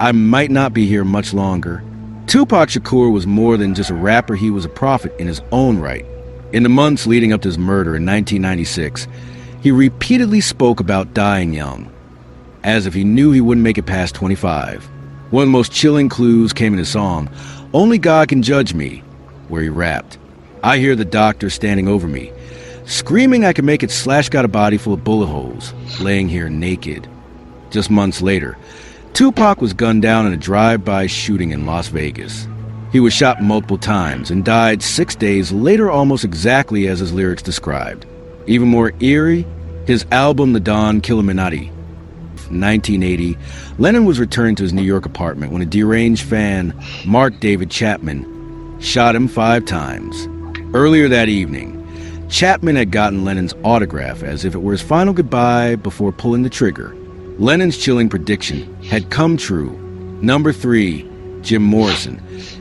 I might not be here much longer. Tupac Shakur was more than just a rapper, he was a prophet in his own right. In the months leading up to his murder in 1996, he repeatedly spoke about dying young, as if he knew he wouldn't make it past 25. One of the most chilling clues came in his song, Only God Can Judge Me, where he rapped, I hear the doctor standing over me, screaming I can make it / got a body full of bullet holes, laying here naked. Just months later, Tupac was gunned down in a drive-by shooting in Las Vegas. He was shot multiple times and died 6 days later, almost exactly as his lyrics described. Even more eerie, his album The Don Killuminati. 5th, 1980, Lennon was returning to his New York apartment when a deranged fan, Mark David Chapman, shot him 5 times. Earlier that evening, Chapman had gotten Lennon's autograph as if it were his final goodbye before pulling the trigger. Lennon's chilling prediction had come true. Number 3, Jim Morrison.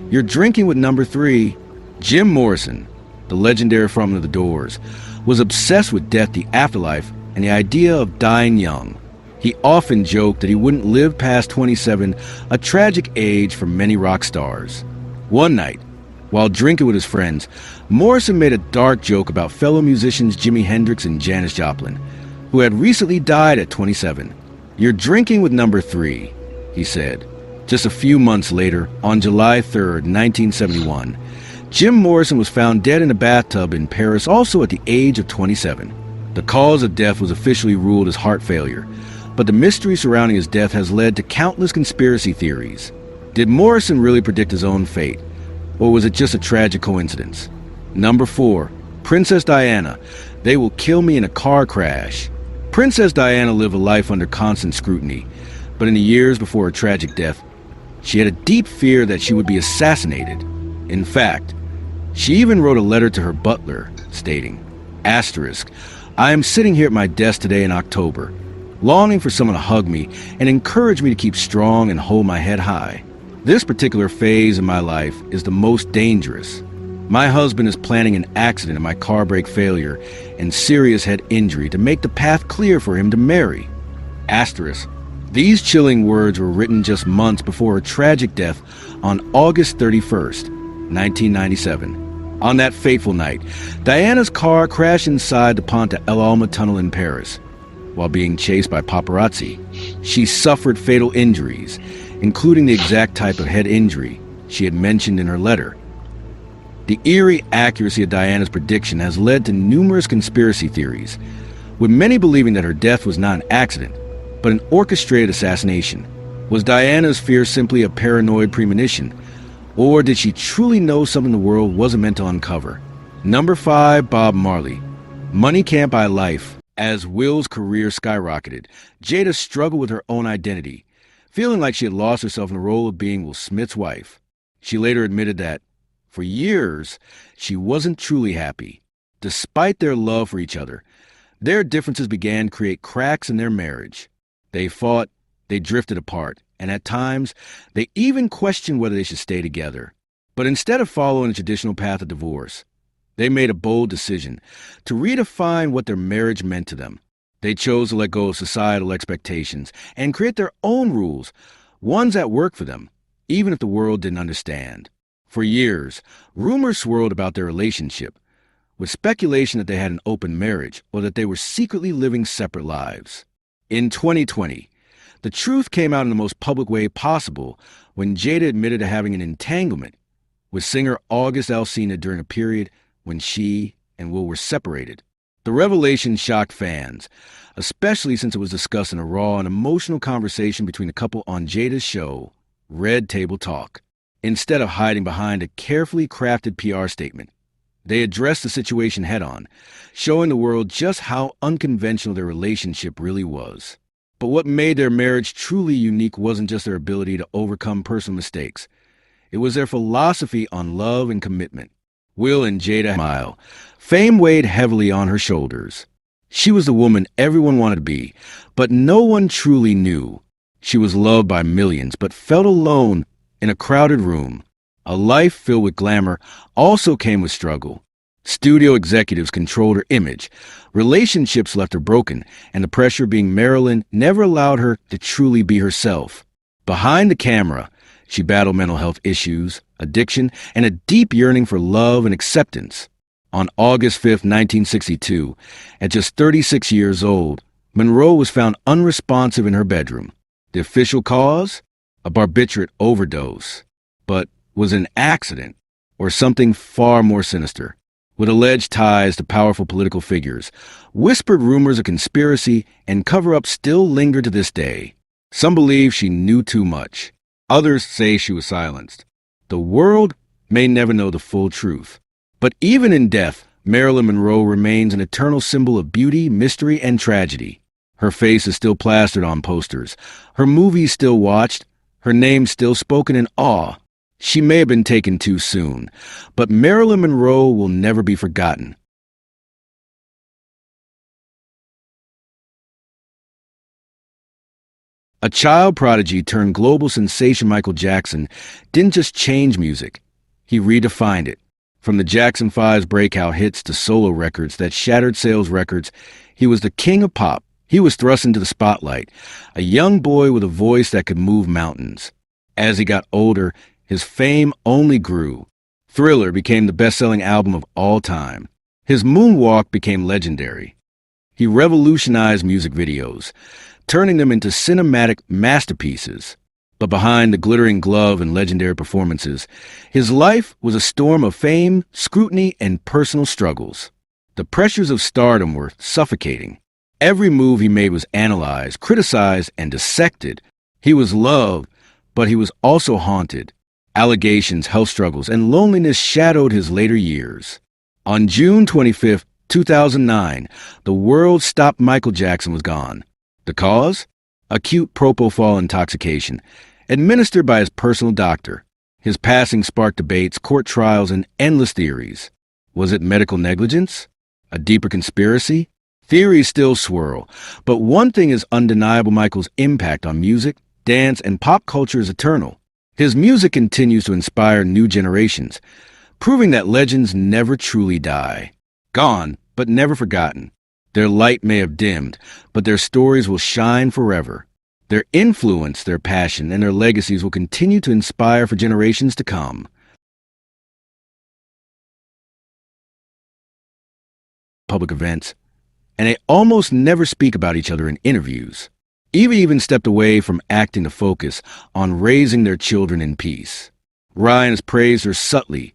You're drinking with number 3. Jim Morrison, the legendary frontman of The Doors, was obsessed with death, the afterlife, and the idea of dying young. He often joked that he wouldn't live past 27, a tragic age for many rock stars. One night, while drinking with his friends, Morrison made a dark joke about fellow musicians Jimi Hendrix and Janis Joplin, who had recently died at 27. You're drinking with number 3, he said. Just a few months later, on July 3rd, 1971, Jim Morrison was found dead in a bathtub in Paris, also at the age of 27. The cause of death was officially ruled as heart failure, but the mystery surrounding his death has led to countless conspiracy theories. Did Morrison really predict his own fate, or was it just a tragic coincidence? Number 4, Princess Diana. They will kill me in a car crash. Princess Diana lived a life under constant scrutiny, but in the years before her tragic death, she had a deep fear that she would be assassinated. In fact, she even wrote a letter to her butler, stating, asterisk, I am sitting here at my desk today in October, longing for someone to hug me and encourage me to keep strong and hold my head high. This particular phase in my life is the most dangerous. My husband is planning an accident in my car brake failure and serious head injury to make the path clear for him to marry. Asterisk. These chilling words were written just months before her tragic death on August 31st, 1997. On that fateful night, Diana's car crashed inside the Pont de l'Alma tunnel in Paris. While being chased by paparazzi, she suffered fatal injuries, including the exact type of head injury she had mentioned in her letter. The eerie accuracy of Diana's prediction has led to numerous conspiracy theories, with many believing that her death was not an accident, but an orchestrated assassination. Was Diana's fear simply a paranoid premonition, or did she truly know something the world wasn't meant to uncover? Number 5, Bob Marley. Money can't buy life. As Will's career skyrocketed, Jada struggled with her own identity, feeling like she had lost herself in the role of being Will Smith's wife. She later admitted that, for years, she wasn't truly happy. Despite their love for each other, their differences began to create cracks in their marriage. They fought, they drifted apart, and at times, they even questioned whether they should stay together. But instead of following the traditional path of divorce, they made a bold decision to redefine what their marriage meant to them. They chose to let go of societal expectations and create their own rules, ones that worked for them, even if the world didn't understand. For years, rumors swirled about their relationship, with speculation that they had an open marriage or that they were secretly living separate lives. In 2020, the truth came out in the most public way possible when Jada admitted to having an entanglement with singer August Alsina during a period when she and Will were separated. The revelation shocked fans, especially since it was discussed in a raw and emotional conversation between the couple on Jada's show, Red Table Talk. Instead of hiding behind a carefully crafted PR statement, they addressed the situation head-on, showing the world just how unconventional their relationship really was. But what made their marriage truly unique wasn't just their ability to overcome personal mistakes. It was their philosophy on love and commitment. Will and Jada smile. Fame weighed heavily on her shoulders. She was the woman everyone wanted to be, but no one truly knew. She was loved by millions, but felt alone in a crowded room. A life filled with glamour also came with struggle. Studio executives controlled her image. Relationships left her broken, and the pressure of being Marilyn never allowed her to truly be herself. Behind the camera, she battled mental health issues, addiction, and a deep yearning for love and acceptance. On August 5, 1962, at just 36 years old, Monroe was found unresponsive in her bedroom. The official cause? A barbiturate overdose. But was it an accident or something far more sinister? With alleged ties to powerful political figures, whispered rumors of conspiracy and cover-up still linger to this day. Some believe she knew too much. Others say she was silenced. The world may never know the full truth. But even in death, Marilyn Monroe remains an eternal symbol of beauty, mystery, and tragedy. Her face is still plastered on posters, her movies still watched, her name still spoken in awe. She may have been taken too soon, but Marilyn Monroe will never be forgotten. A child prodigy turned global sensation, Michael Jackson didn't just change music, he redefined it. From the Jackson 5's breakout hits to solo records that shattered sales records, he was the king of pop. He was thrust into the spotlight, a young boy with a voice that could move mountains. As he got older, his fame only grew. Thriller became the best-selling album of all time. His moonwalk became legendary. He revolutionized music videos, turning them into cinematic masterpieces. But behind the glittering glove and legendary performances, his life was a storm of fame, scrutiny, and personal struggles. The pressures of stardom were suffocating. Every move he made was analyzed, criticized, and dissected. He was loved, but he was also haunted. Allegations, health struggles, and loneliness shadowed his later years. On June 25, 2009, the world stopped. Michael Jackson was gone. The cause? Acute propofol intoxication, administered by his personal doctor. His passing sparked debates, court trials, and endless theories. Was it medical negligence? A deeper conspiracy? Theories still swirl, but one thing is undeniable: Michael's impact on music, dance, and pop culture is eternal. His music continues to inspire new generations, proving that legends never truly die. Gone, but never forgotten. Their light may have dimmed, but their stories will shine forever. Their influence, their passion, and their legacies will continue to inspire for generations to come. Public events, and they almost never speak about each other in interviews. Eva even stepped away from acting to focus on raising their children in peace. Ryan has praised her subtly,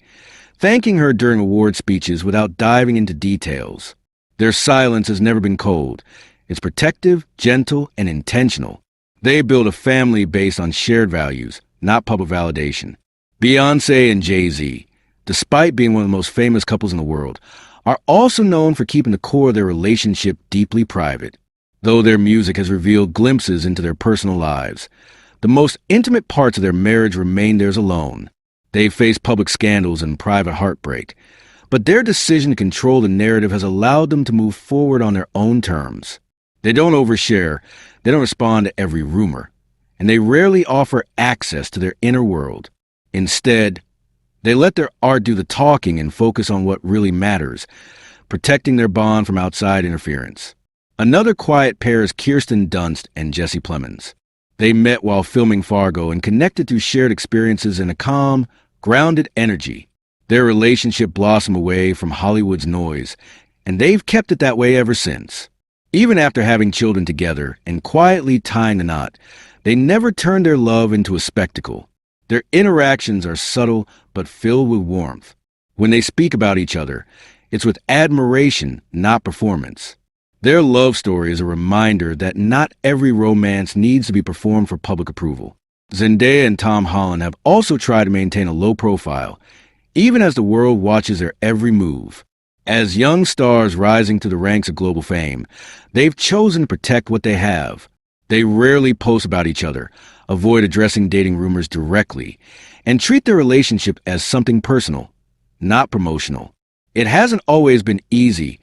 thanking her during award speeches without diving into details. Their silence has never been cold. It's protective, gentle, and intentional. They build a family based on shared values, not public validation. Beyoncé and Jay-Z, despite being one of the most famous couples in the world, are also known for keeping the core of their relationship deeply private. Though their music has revealed glimpses into their personal lives, the most intimate parts of their marriage remain theirs alone. They've faced public scandals and private heartbreak, but their decision to control the narrative has allowed them to move forward on their own terms. They don't overshare, they don't respond to every rumor, and they rarely offer access to their inner world. Instead, they let their art do the talking and focus on what really matters, protecting their bond from outside interference. Another quiet pair is Kirsten Dunst and Jesse Plemons. They met while filming Fargo and connected through shared experiences in a calm, grounded energy. Their relationship blossomed away from Hollywood's noise, and they've kept it that way ever since. Even after having children together and quietly tying the knot, they never turned their love into a spectacle. Their interactions are subtle but filled with warmth. When they speak about each other, it's with admiration, not performance. Their love story is a reminder that not every romance needs to be performed for public approval. Zendaya and Tom Holland have also tried to maintain a low profile, even as the world watches their every move. As young stars rising to the ranks of global fame, they've chosen to protect what they have. They rarely post about each other, avoid addressing dating rumors directly, and treat their relationship as something personal, not promotional. It hasn't always been easy.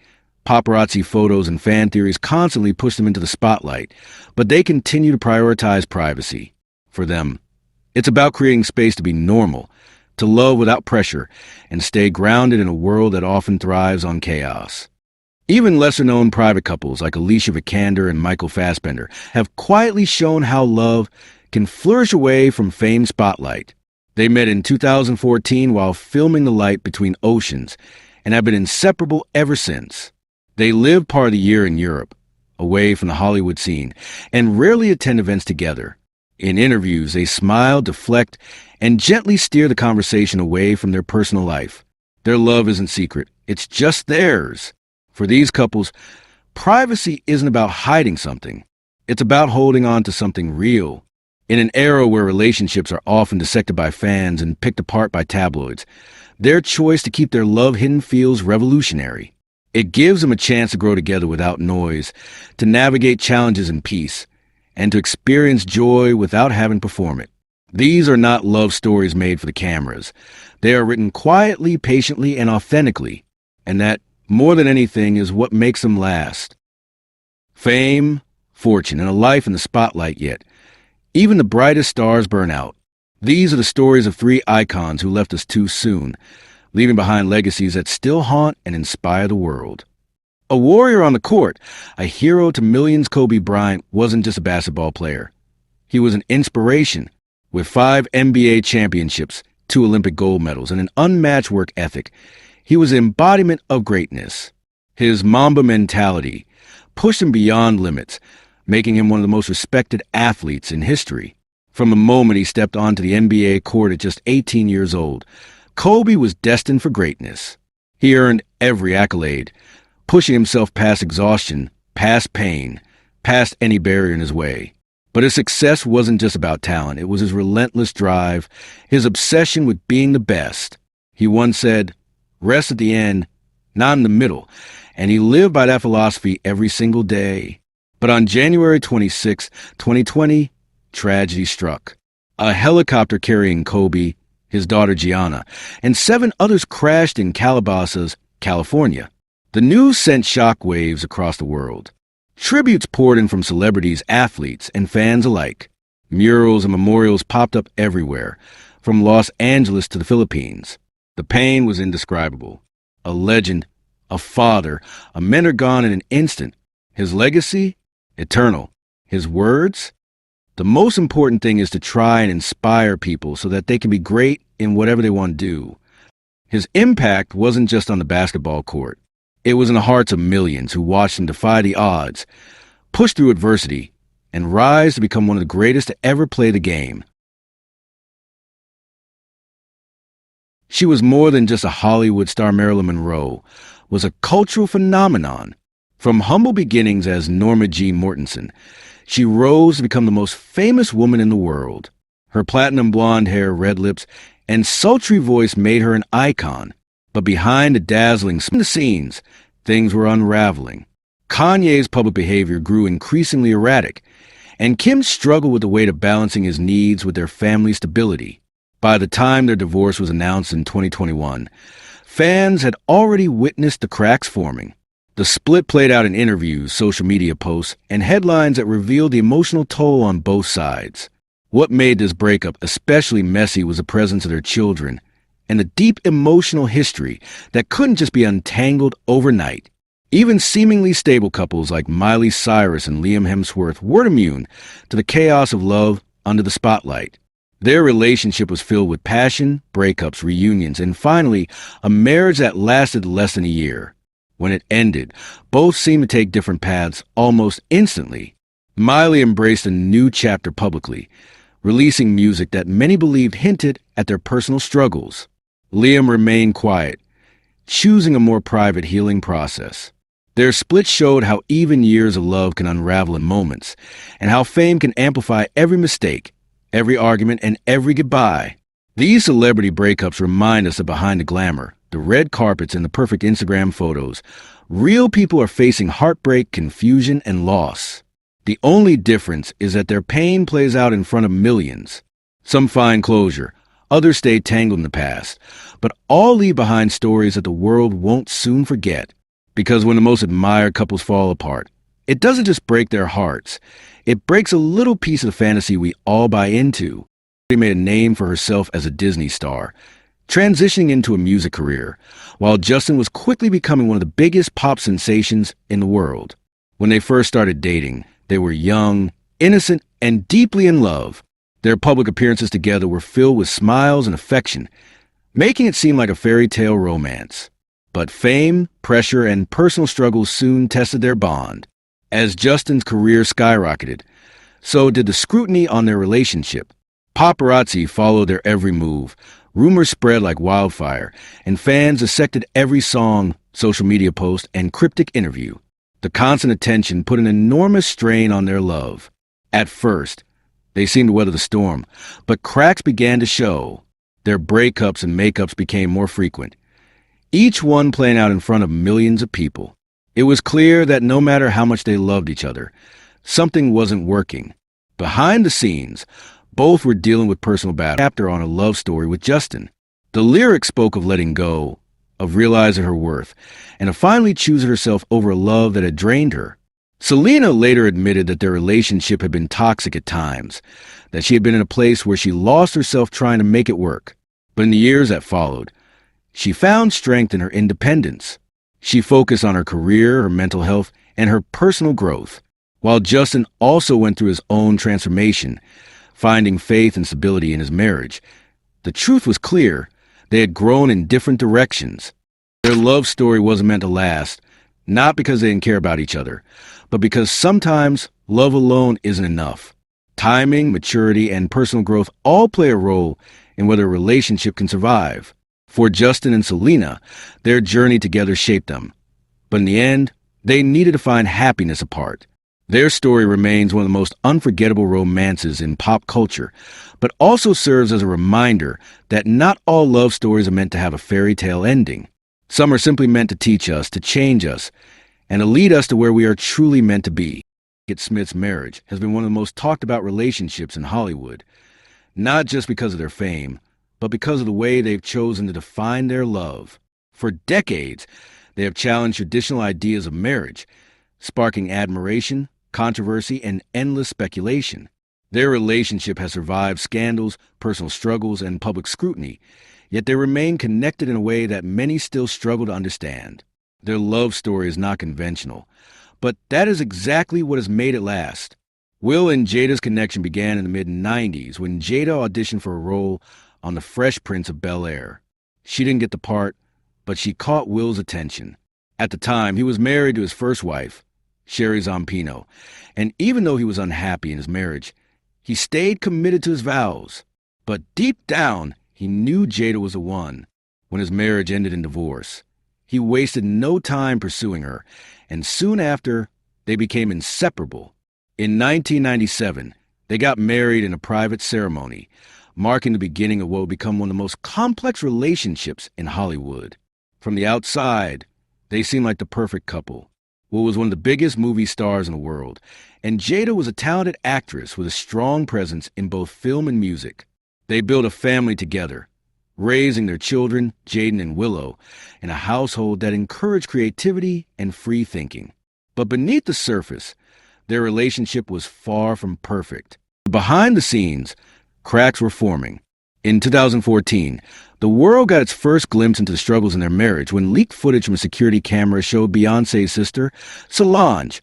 Paparazzi photos and fan theories constantly push them into the spotlight, but they continue to prioritize privacy. For them, it's about creating space to be normal, to love without pressure, and stay grounded in a world that often thrives on chaos. Even lesser-known private couples like Alicia Vikander and Michael Fassbender have quietly shown how love can flourish away from fame's spotlight. They met in 2014 while filming The Light Between Oceans and have been inseparable ever since. They live part of the year in Europe, away from the Hollywood scene, and rarely attend events together. In interviews, they smile, deflect, and gently steer the conversation away from their personal life. Their love isn't secret, it's just theirs. For these couples, privacy isn't about hiding something. It's about holding on to something real. In an era where relationships are often dissected by fans and picked apart by tabloids, their choice to keep their love hidden feels revolutionary. It gives them a chance to grow together without noise, to navigate challenges in peace, and to experience joy without having to perform it. These are not love stories made for the cameras. They are written quietly, patiently, and authentically, and that, more than anything, is what makes them last. Fame, fortune, and a life in the spotlight yet. Even the brightest stars burn out. These are the stories of three icons who left us too soon, leaving behind legacies that still haunt and inspire the world. A warrior on the court, a hero to millions, Kobe Bryant wasn't just a basketball player. He was an inspiration. With 5 NBA championships, 2 Olympic gold medals, and an unmatched work ethic, he was the embodiment of greatness. His Mamba mentality pushed him beyond limits, making him one of the most respected athletes in history. From the moment he stepped onto the NBA court at just 18 years old, Kobe was destined for greatness. He earned every accolade, pushing himself past exhaustion, past pain, past any barrier in his way. But his success wasn't just about talent. It was his relentless drive, his obsession with being the best. He once said, "Rest at the end, not in the middle," and he lived by that philosophy every single day. But on January 26, 2020, tragedy struck. A helicopter carrying Kobe, his daughter Gianna, and 7 others crashed in Calabasas, California. The news sent shockwaves across the world. Tributes poured in from celebrities, athletes, and fans alike. Murals and memorials popped up everywhere, from Los Angeles to the Philippines. The pain was indescribable. A legend, a father, a mentor gone in an instant. His legacy? Eternal. His words? The most important thing is to try and inspire people so that they can be great in whatever they want to do. His impact wasn't just on the basketball court. It was in the hearts of millions who watched him defy the odds, push through adversity, and rise to become one of the greatest to ever play the game. She was more than just a Hollywood star. Marilyn Monroe was a cultural phenomenon. From humble beginnings as Norma Jean Mortensen, she rose to become the most famous woman in the world. Her platinum blonde hair, red lips, and sultry voice made her an icon. But behind the dazzling scenes, things were unraveling. Kanye's public behavior grew increasingly erratic, and Kim struggled with the weight of balancing his needs with their family stability. By the time their divorce was announced in 2021, fans had already witnessed the cracks forming. The split played out in interviews, social media posts, and headlines that revealed the emotional toll on both sides. What made this breakup especially messy was the presence of their children, and the deep emotional history that couldn't just be untangled overnight. Even seemingly stable couples like Miley Cyrus and Liam Hemsworth weren't immune to the chaos of love under the spotlight. Their relationship was filled with passion, breakups, reunions, and finally, a marriage that lasted less than a year. When it ended, both seemed to take different paths almost instantly. Miley embraced a new chapter publicly, releasing music that many believed hinted at their personal struggles. Liam remained quiet, choosing a more private healing process. Their split showed how even years of love can unravel in moments, and how fame can amplify every mistake, every argument, and every goodbye. These celebrity breakups remind us that behind the glamour, the red carpets, and the perfect Instagram photos, real people are facing heartbreak, confusion, and loss. The only difference is that their pain plays out in front of millions. Some find closure, others stay tangled in the past, but all leave behind stories that the world won't soon forget. Because when the most admired couples fall apart, it doesn't just break their hearts, it breaks a little piece of the fantasy we all buy into. She made a name for herself as a Disney star, transitioning into a music career, while Justin was quickly becoming one of the biggest pop sensations in the world. When they first started dating, they were young, innocent, and deeply in love. Their public appearances together were filled with smiles and affection, making it seem like a fairy tale romance. But fame, pressure, and personal struggles soon tested their bond. As Justin's career skyrocketed, so did the scrutiny on their relationship. Paparazzi followed their every move, rumors spread like wildfire, and fans dissected every song, social media post, and cryptic interview. The constant attention put an enormous strain on their love. At first, they seemed to weather the storm, but cracks began to show. Their breakups and makeups became more frequent. each one playing out in front of millions of people. It was clear that no matter how much they loved each other, something wasn't working. Behind the scenes, both were dealing with personal battles. Chapter on a love story with Justin. The lyric spoke of letting go, of realizing her worth, and of finally choosing herself over a love that had drained her. Selena later admitted that their relationship had been toxic at times, that she had been in a place where she lost herself trying to make it work. But in the years that followed, she found strength in her independence. She focused on her career, her mental health, and her personal growth, while Justin also went through his own transformation, finding faith and stability in his marriage. The truth was clear. They had grown in different directions. Their love story wasn't meant to last, not because they didn't care about each other, but because sometimes love alone isn't enough. Timing, maturity, and personal growth all play a role in whether a relationship can survive. For Justin and Selena, their journey together shaped them. But in the end, they needed to find happiness apart. Their story remains one of the most unforgettable romances in pop culture, but also serves as a reminder that not all love stories are meant to have a fairy tale ending. Some are simply meant to teach us, to change us, and to lead us to where we are truly meant to be. Smith's marriage has been one of the most talked about relationships in Hollywood, not just because of their fame, but because of the way they've chosen to define their love. For decades, they have challenged traditional ideas of marriage, sparking admiration, controversy, and endless speculation. Their relationship has survived scandals, personal struggles, and public scrutiny, yet they remain connected in a way that many still struggle to understand. Their love story is not conventional, but that is exactly what has made it last. Will and Jada's connection began in the mid-90s when Jada auditioned for a role on The Fresh Prince of Bel-Air. She didn't get the part, but she caught Will's attention. At the time, he was married to his first wife, Sherry Zampino, and even though he was unhappy in his marriage, he stayed committed to his vows. But deep down, he knew Jada was the one. When his marriage ended in divorce, he wasted no time pursuing her, and soon after, they became inseparable. In 1997, they got married in a private ceremony, marking the beginning of what would become one of the most complex relationships in Hollywood. From the outside, they seemed like the perfect couple. Will was one of the biggest movie stars in the world, and Jada was a talented actress with a strong presence in both film and music. They built a family together, raising their children, Jaden and Willow, in a household that encouraged creativity and free thinking. But beneath the surface, their relationship was far from perfect. Behind the scenes, cracks were forming. In 2014, the world got its first glimpse into the struggles in their marriage when leaked footage from a security camera showed Beyoncé's sister, Solange,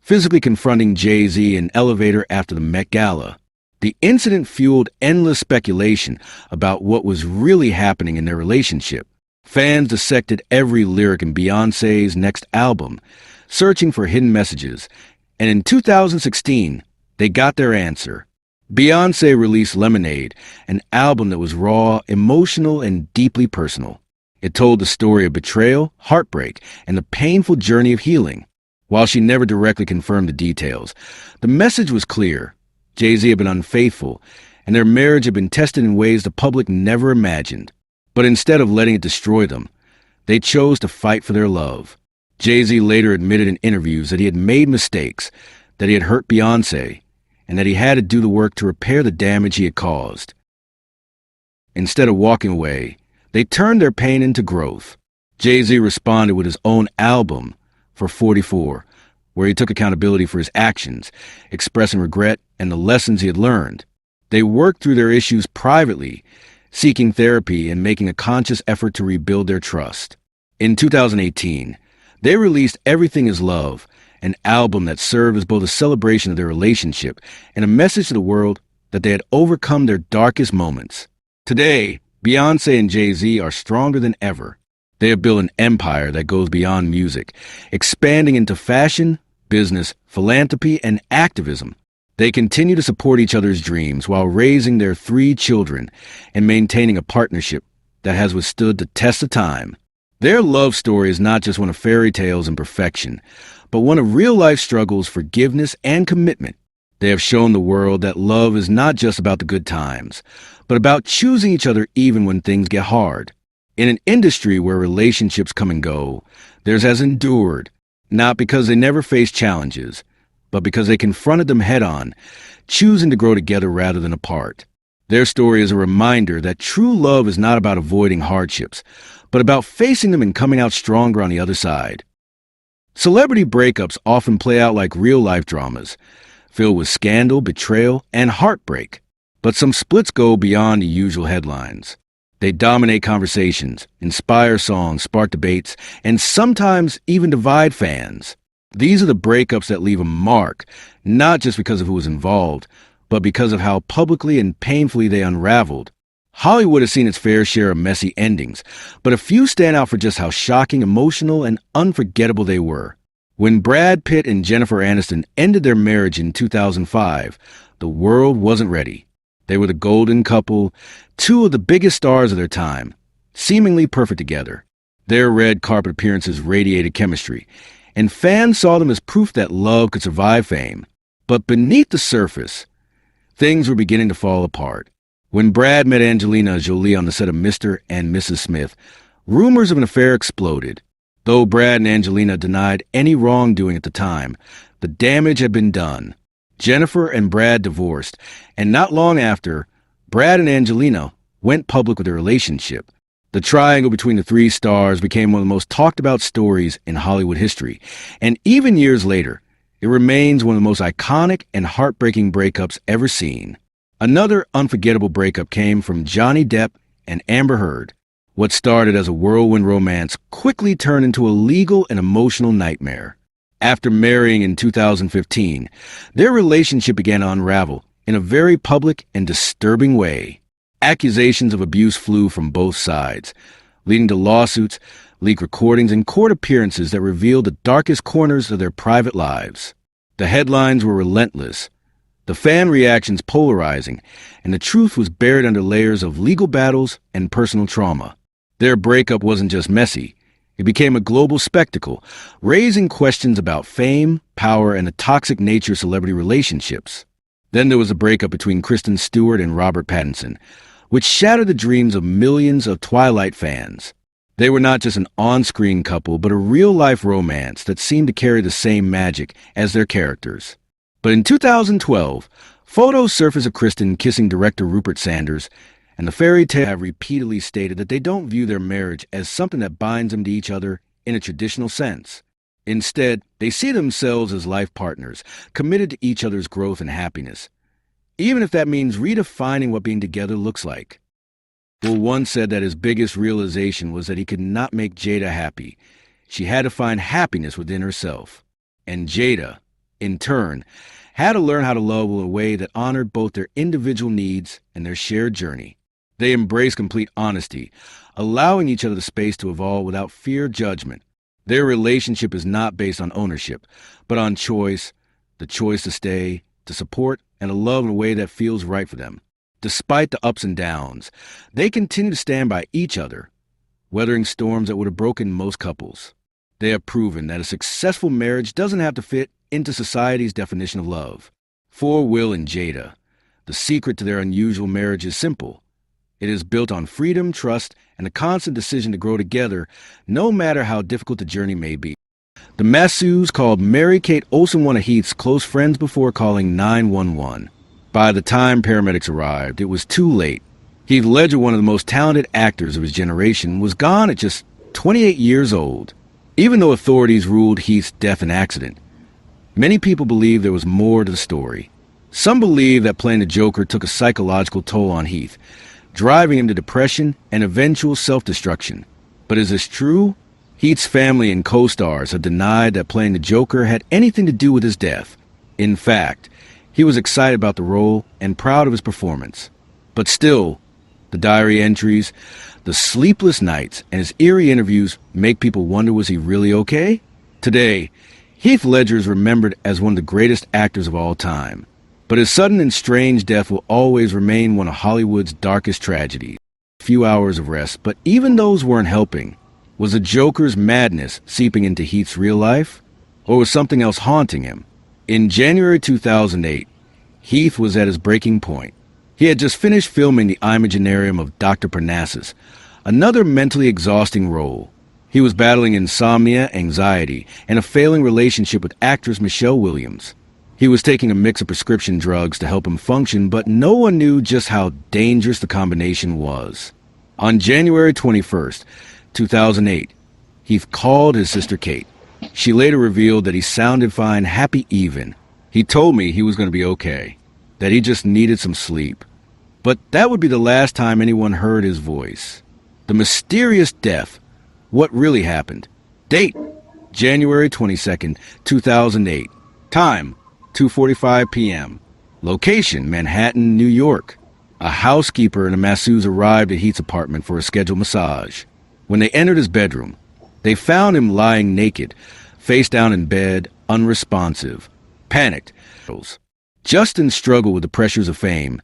physically confronting Jay-Z in an elevator after the Met Gala. The incident fueled endless speculation about what was really happening in their relationship. Fans dissected every lyric in Beyoncé's next album, searching for hidden messages, and in 2016, they got their answer. Beyoncé released Lemonade, an album that was raw, emotional, and deeply personal. It told the story of betrayal, heartbreak, and the painful journey of healing. While she never directly confirmed the details, the message was clear. Jay-Z had been unfaithful, and their marriage had been tested in ways the public never imagined. But instead of letting it destroy them, they chose to fight for their love. Jay-Z later admitted in interviews that he had made mistakes, that he had hurt Beyoncé, and that he had to do the work to repair the damage he had caused. Instead of walking away, they turned their pain into growth. Jay-Z responded with his own album for 44, where he took accountability for his actions, expressing regret and the lessons he had learned. They worked through their issues privately, seeking therapy and making a conscious effort to rebuild their trust. In 2018, they released Everything Is Love, an album that served as both a celebration of their relationship and a message to the world that they had overcome their darkest moments. Today, Beyoncé and Jay-Z are stronger than ever. They have built an empire that goes beyond music, expanding into fashion, business, philanthropy, and activism. They continue to support each other's dreams while raising their 3 children and maintaining a partnership that has withstood the test of time. Their love story is not just one of fairy tales and perfection, but one of real-life struggles, forgiveness, and commitment. They have shown the world that love is not just about the good times, but about choosing each other even when things get hard. In an industry where relationships come and go, theirs has endured, not because they never faced challenges, but because they confronted them head-on, choosing to grow together rather than apart. Their story is a reminder that true love is not about avoiding hardships, but about facing them and coming out stronger on the other side. Celebrity breakups often play out like real-life dramas, filled with scandal, betrayal, and heartbreak. But some splits go beyond the usual headlines. They dominate conversations, inspire songs, spark debates, and sometimes even divide fans. These are the breakups that leave a mark, not just because of who was involved, but because of how publicly and painfully they unraveled. Hollywood has seen its fair share of messy endings, but a few stand out for just how shocking, emotional, and unforgettable they were. When Brad Pitt and Jennifer Aniston ended their marriage in 2005, the world wasn't ready. They were the golden couple, two of the biggest stars of their time, seemingly perfect together. Their red carpet appearances radiated chemistry, and fans saw them as proof that love could survive fame. But beneath the surface, things were beginning to fall apart. When Brad met Angelina Jolie on the set of Mr. and Mrs. Smith, rumors of an affair exploded. Though Brad and Angelina denied any wrongdoing at the time, the damage had been done. Jennifer and Brad divorced, and not long after, Brad and Angelina went public with their relationship. The triangle between the three stars became one of the most talked about stories in Hollywood history, and even years later, it remains one of the most iconic and heartbreaking breakups ever seen. Another unforgettable breakup came from Johnny Depp and Amber Heard. What started as a whirlwind romance quickly turned into a legal and emotional nightmare. After marrying in 2015, their relationship began to unravel in a very public and disturbing way. Accusations of abuse flew from both sides, leading to lawsuits, leaked recordings, and court appearances that revealed the darkest corners of their private lives. The headlines were relentless, the fan reactions polarizing, and the truth was buried under layers of legal battles and personal trauma. Their breakup wasn't just messy. It became a global spectacle, raising questions about fame, power, and the toxic nature of celebrity relationships. Then there was a breakup between Kristen Stewart and Robert Pattinson, which shattered the dreams of millions of Twilight fans. They were not just an on-screen couple, but a real-life romance that seemed to carry the same magic as their characters. But in 2012, photos surfaced of Kristen kissing director Rupert Sanders, and the fairy tale have repeatedly stated that they don't view their marriage as something that binds them to each other in a traditional sense. Instead, they see themselves as life partners, committed to each other's growth and happiness, even if that means redefining what being together looks like. Will once said that his biggest realization was that he could not make Jada happy. She had to find happiness within herself. And Jada, in turn, had to learn how to love in a way that honored both their individual needs and their shared journey. They embraced complete honesty, allowing each other the space to evolve without fear of judgment. Their relationship is not based on ownership, but on choice, the choice to stay, to support, and to love in a way that feels right for them. Despite the ups and downs, they continue to stand by each other, weathering storms that would have broken most couples. They have proven that a successful marriage doesn't have to fit into society's definition of love. For Will and Jada, the secret to their unusual marriage is simple. It is built on freedom, trust, and a constant decision to grow together, no matter how difficult the journey may be. The Masseuse called Mary-Kate Olsen one of Heath's close friends before calling 911. By the time paramedics arrived, it was too late. Heath Ledger, one of the most talented actors of his generation, was gone at just 28 years old. Even though authorities ruled Heath's death an accident, many people believe there was more to the story. Some believe that playing the Joker took a psychological toll on Heath, driving him to depression and eventual self-destruction. But is this true? Heath's family and co-stars have denied that playing the Joker had anything to do with his death. In fact, he was excited about the role and proud of his performance. But still, the diary entries, the sleepless nights, and his eerie interviews make people wonder, was he really okay? Today, Heath Ledger is remembered as one of the greatest actors of all time. But his sudden and strange death will always remain one of Hollywood's darkest tragedies. A few hours of rest, but even those weren't helping. Was the Joker's madness seeping into Heath's real life? Or was something else haunting him? In January 2008, Heath was at his breaking point. He had just finished filming the Imaginarium of Dr. Parnassus, Another mentally exhausting role. He was battling insomnia, anxiety, and a failing relationship with actress Michelle Williams. He was taking a mix of prescription drugs to help him function, but no one knew just how dangerous the combination was. On January 21st, 2008, Heath called his sister Kate. She later revealed that he sounded fine, happy even. He told me he was going to be okay, that he just needed some sleep. But that would be the last time anyone heard his voice. The mysterious death. What really happened? Date: January 22nd, 2008. Time: 2:45 p.m. Location: Manhattan, New York. A housekeeper and a masseuse arrived at Heath's apartment for a scheduled massage. When they entered his bedroom, they found him lying naked, face down in bed, unresponsive, panicked. Justin struggled with the pressures of fame,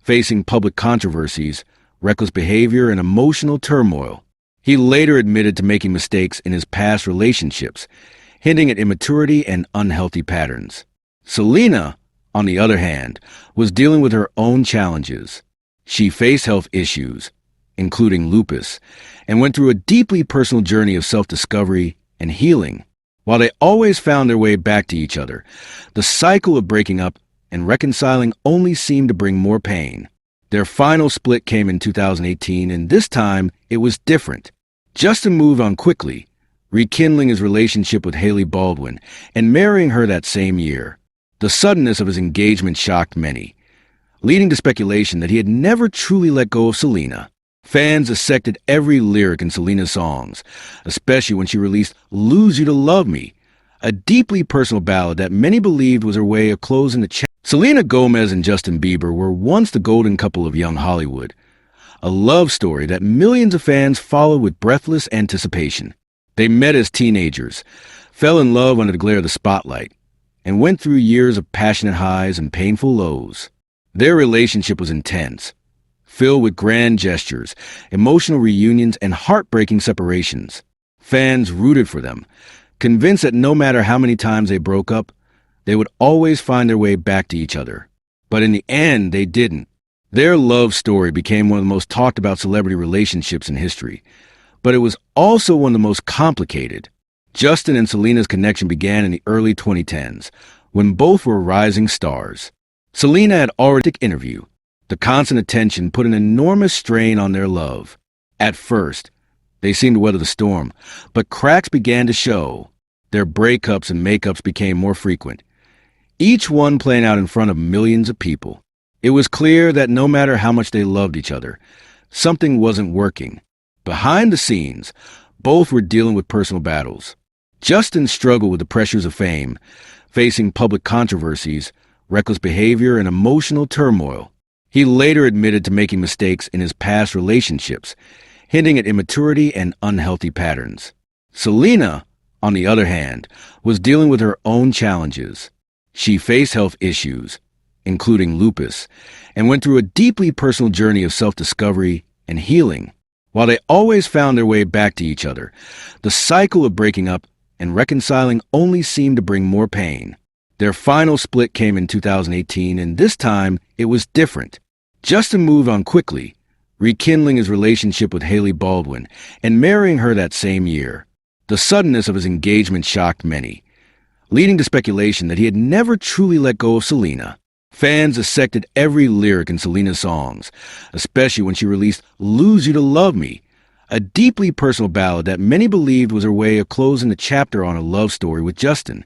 facing public controversies, reckless behavior, and emotional turmoil. He later admitted to making mistakes in his past relationships, hinting at immaturity and unhealthy patterns. Selena, on the other hand, was dealing with her own challenges. She faced health issues, including lupus, and went through a deeply personal journey of self-discovery and healing. While they always found their way back to each other, the cycle of breaking up and reconciling only seemed to bring more pain. Their final split came in 2018, and this time it was different. Justin moved on quickly, rekindling his relationship with Hailey Baldwin and marrying her that same year. The suddenness of his engagement shocked many, leading to speculation that he had never truly let go of Selena. Fans dissected every lyric in Selena's songs, especially when she released Lose You to Love Me, a deeply personal ballad that many believed was her way of closing the chapter. Selena Gomez and Justin Bieber were once the golden couple of young Hollywood, a love story that millions of fans followed with breathless anticipation. They met as teenagers, fell in love under the glare of the spotlight, and went through years of passionate highs and painful lows. Their relationship was intense, filled with grand gestures, emotional reunions, and heartbreaking separations. Fans rooted for them, convinced that no matter how many times they broke up, they would always find their way back to each other. But in the end, they didn't. Their love story became one of the most talked about celebrity relationships in history, but it was also one of the most complicated. Justin and Selena's connection began in the early 2010s, when both were rising stars. Selena had already interviewed. The constant attention put an enormous strain on their love. At first, they seemed to weather the storm, but cracks began to show. Their breakups and makeups became more frequent, each one playing out in front of millions of people. It was clear that no matter how much they loved each other, something wasn't working. Behind the scenes, both were dealing with personal battles. Justin struggled with the pressures of fame, facing public controversies, reckless behavior, and emotional turmoil. He later admitted to making mistakes in his past relationships, hinting at immaturity and unhealthy patterns. Selena, on the other hand, was dealing with her own challenges. She faced health issues, including lupus, and went through a deeply personal journey of self-discovery and healing. While they always found their way back to each other, the cycle of breaking up and reconciling only seemed to bring more pain. Their final split came in 2018, and this time it was different. Justin moved on quickly, rekindling his relationship with Hailey Baldwin and marrying her that same year. The suddenness of his engagement shocked many, leading to speculation that he had never truly let go of Selena. Fans dissected every lyric in Selena's songs, especially when she released Lose You to Love Me, a deeply personal ballad that many believed was her way of closing the chapter on a love story with Justin.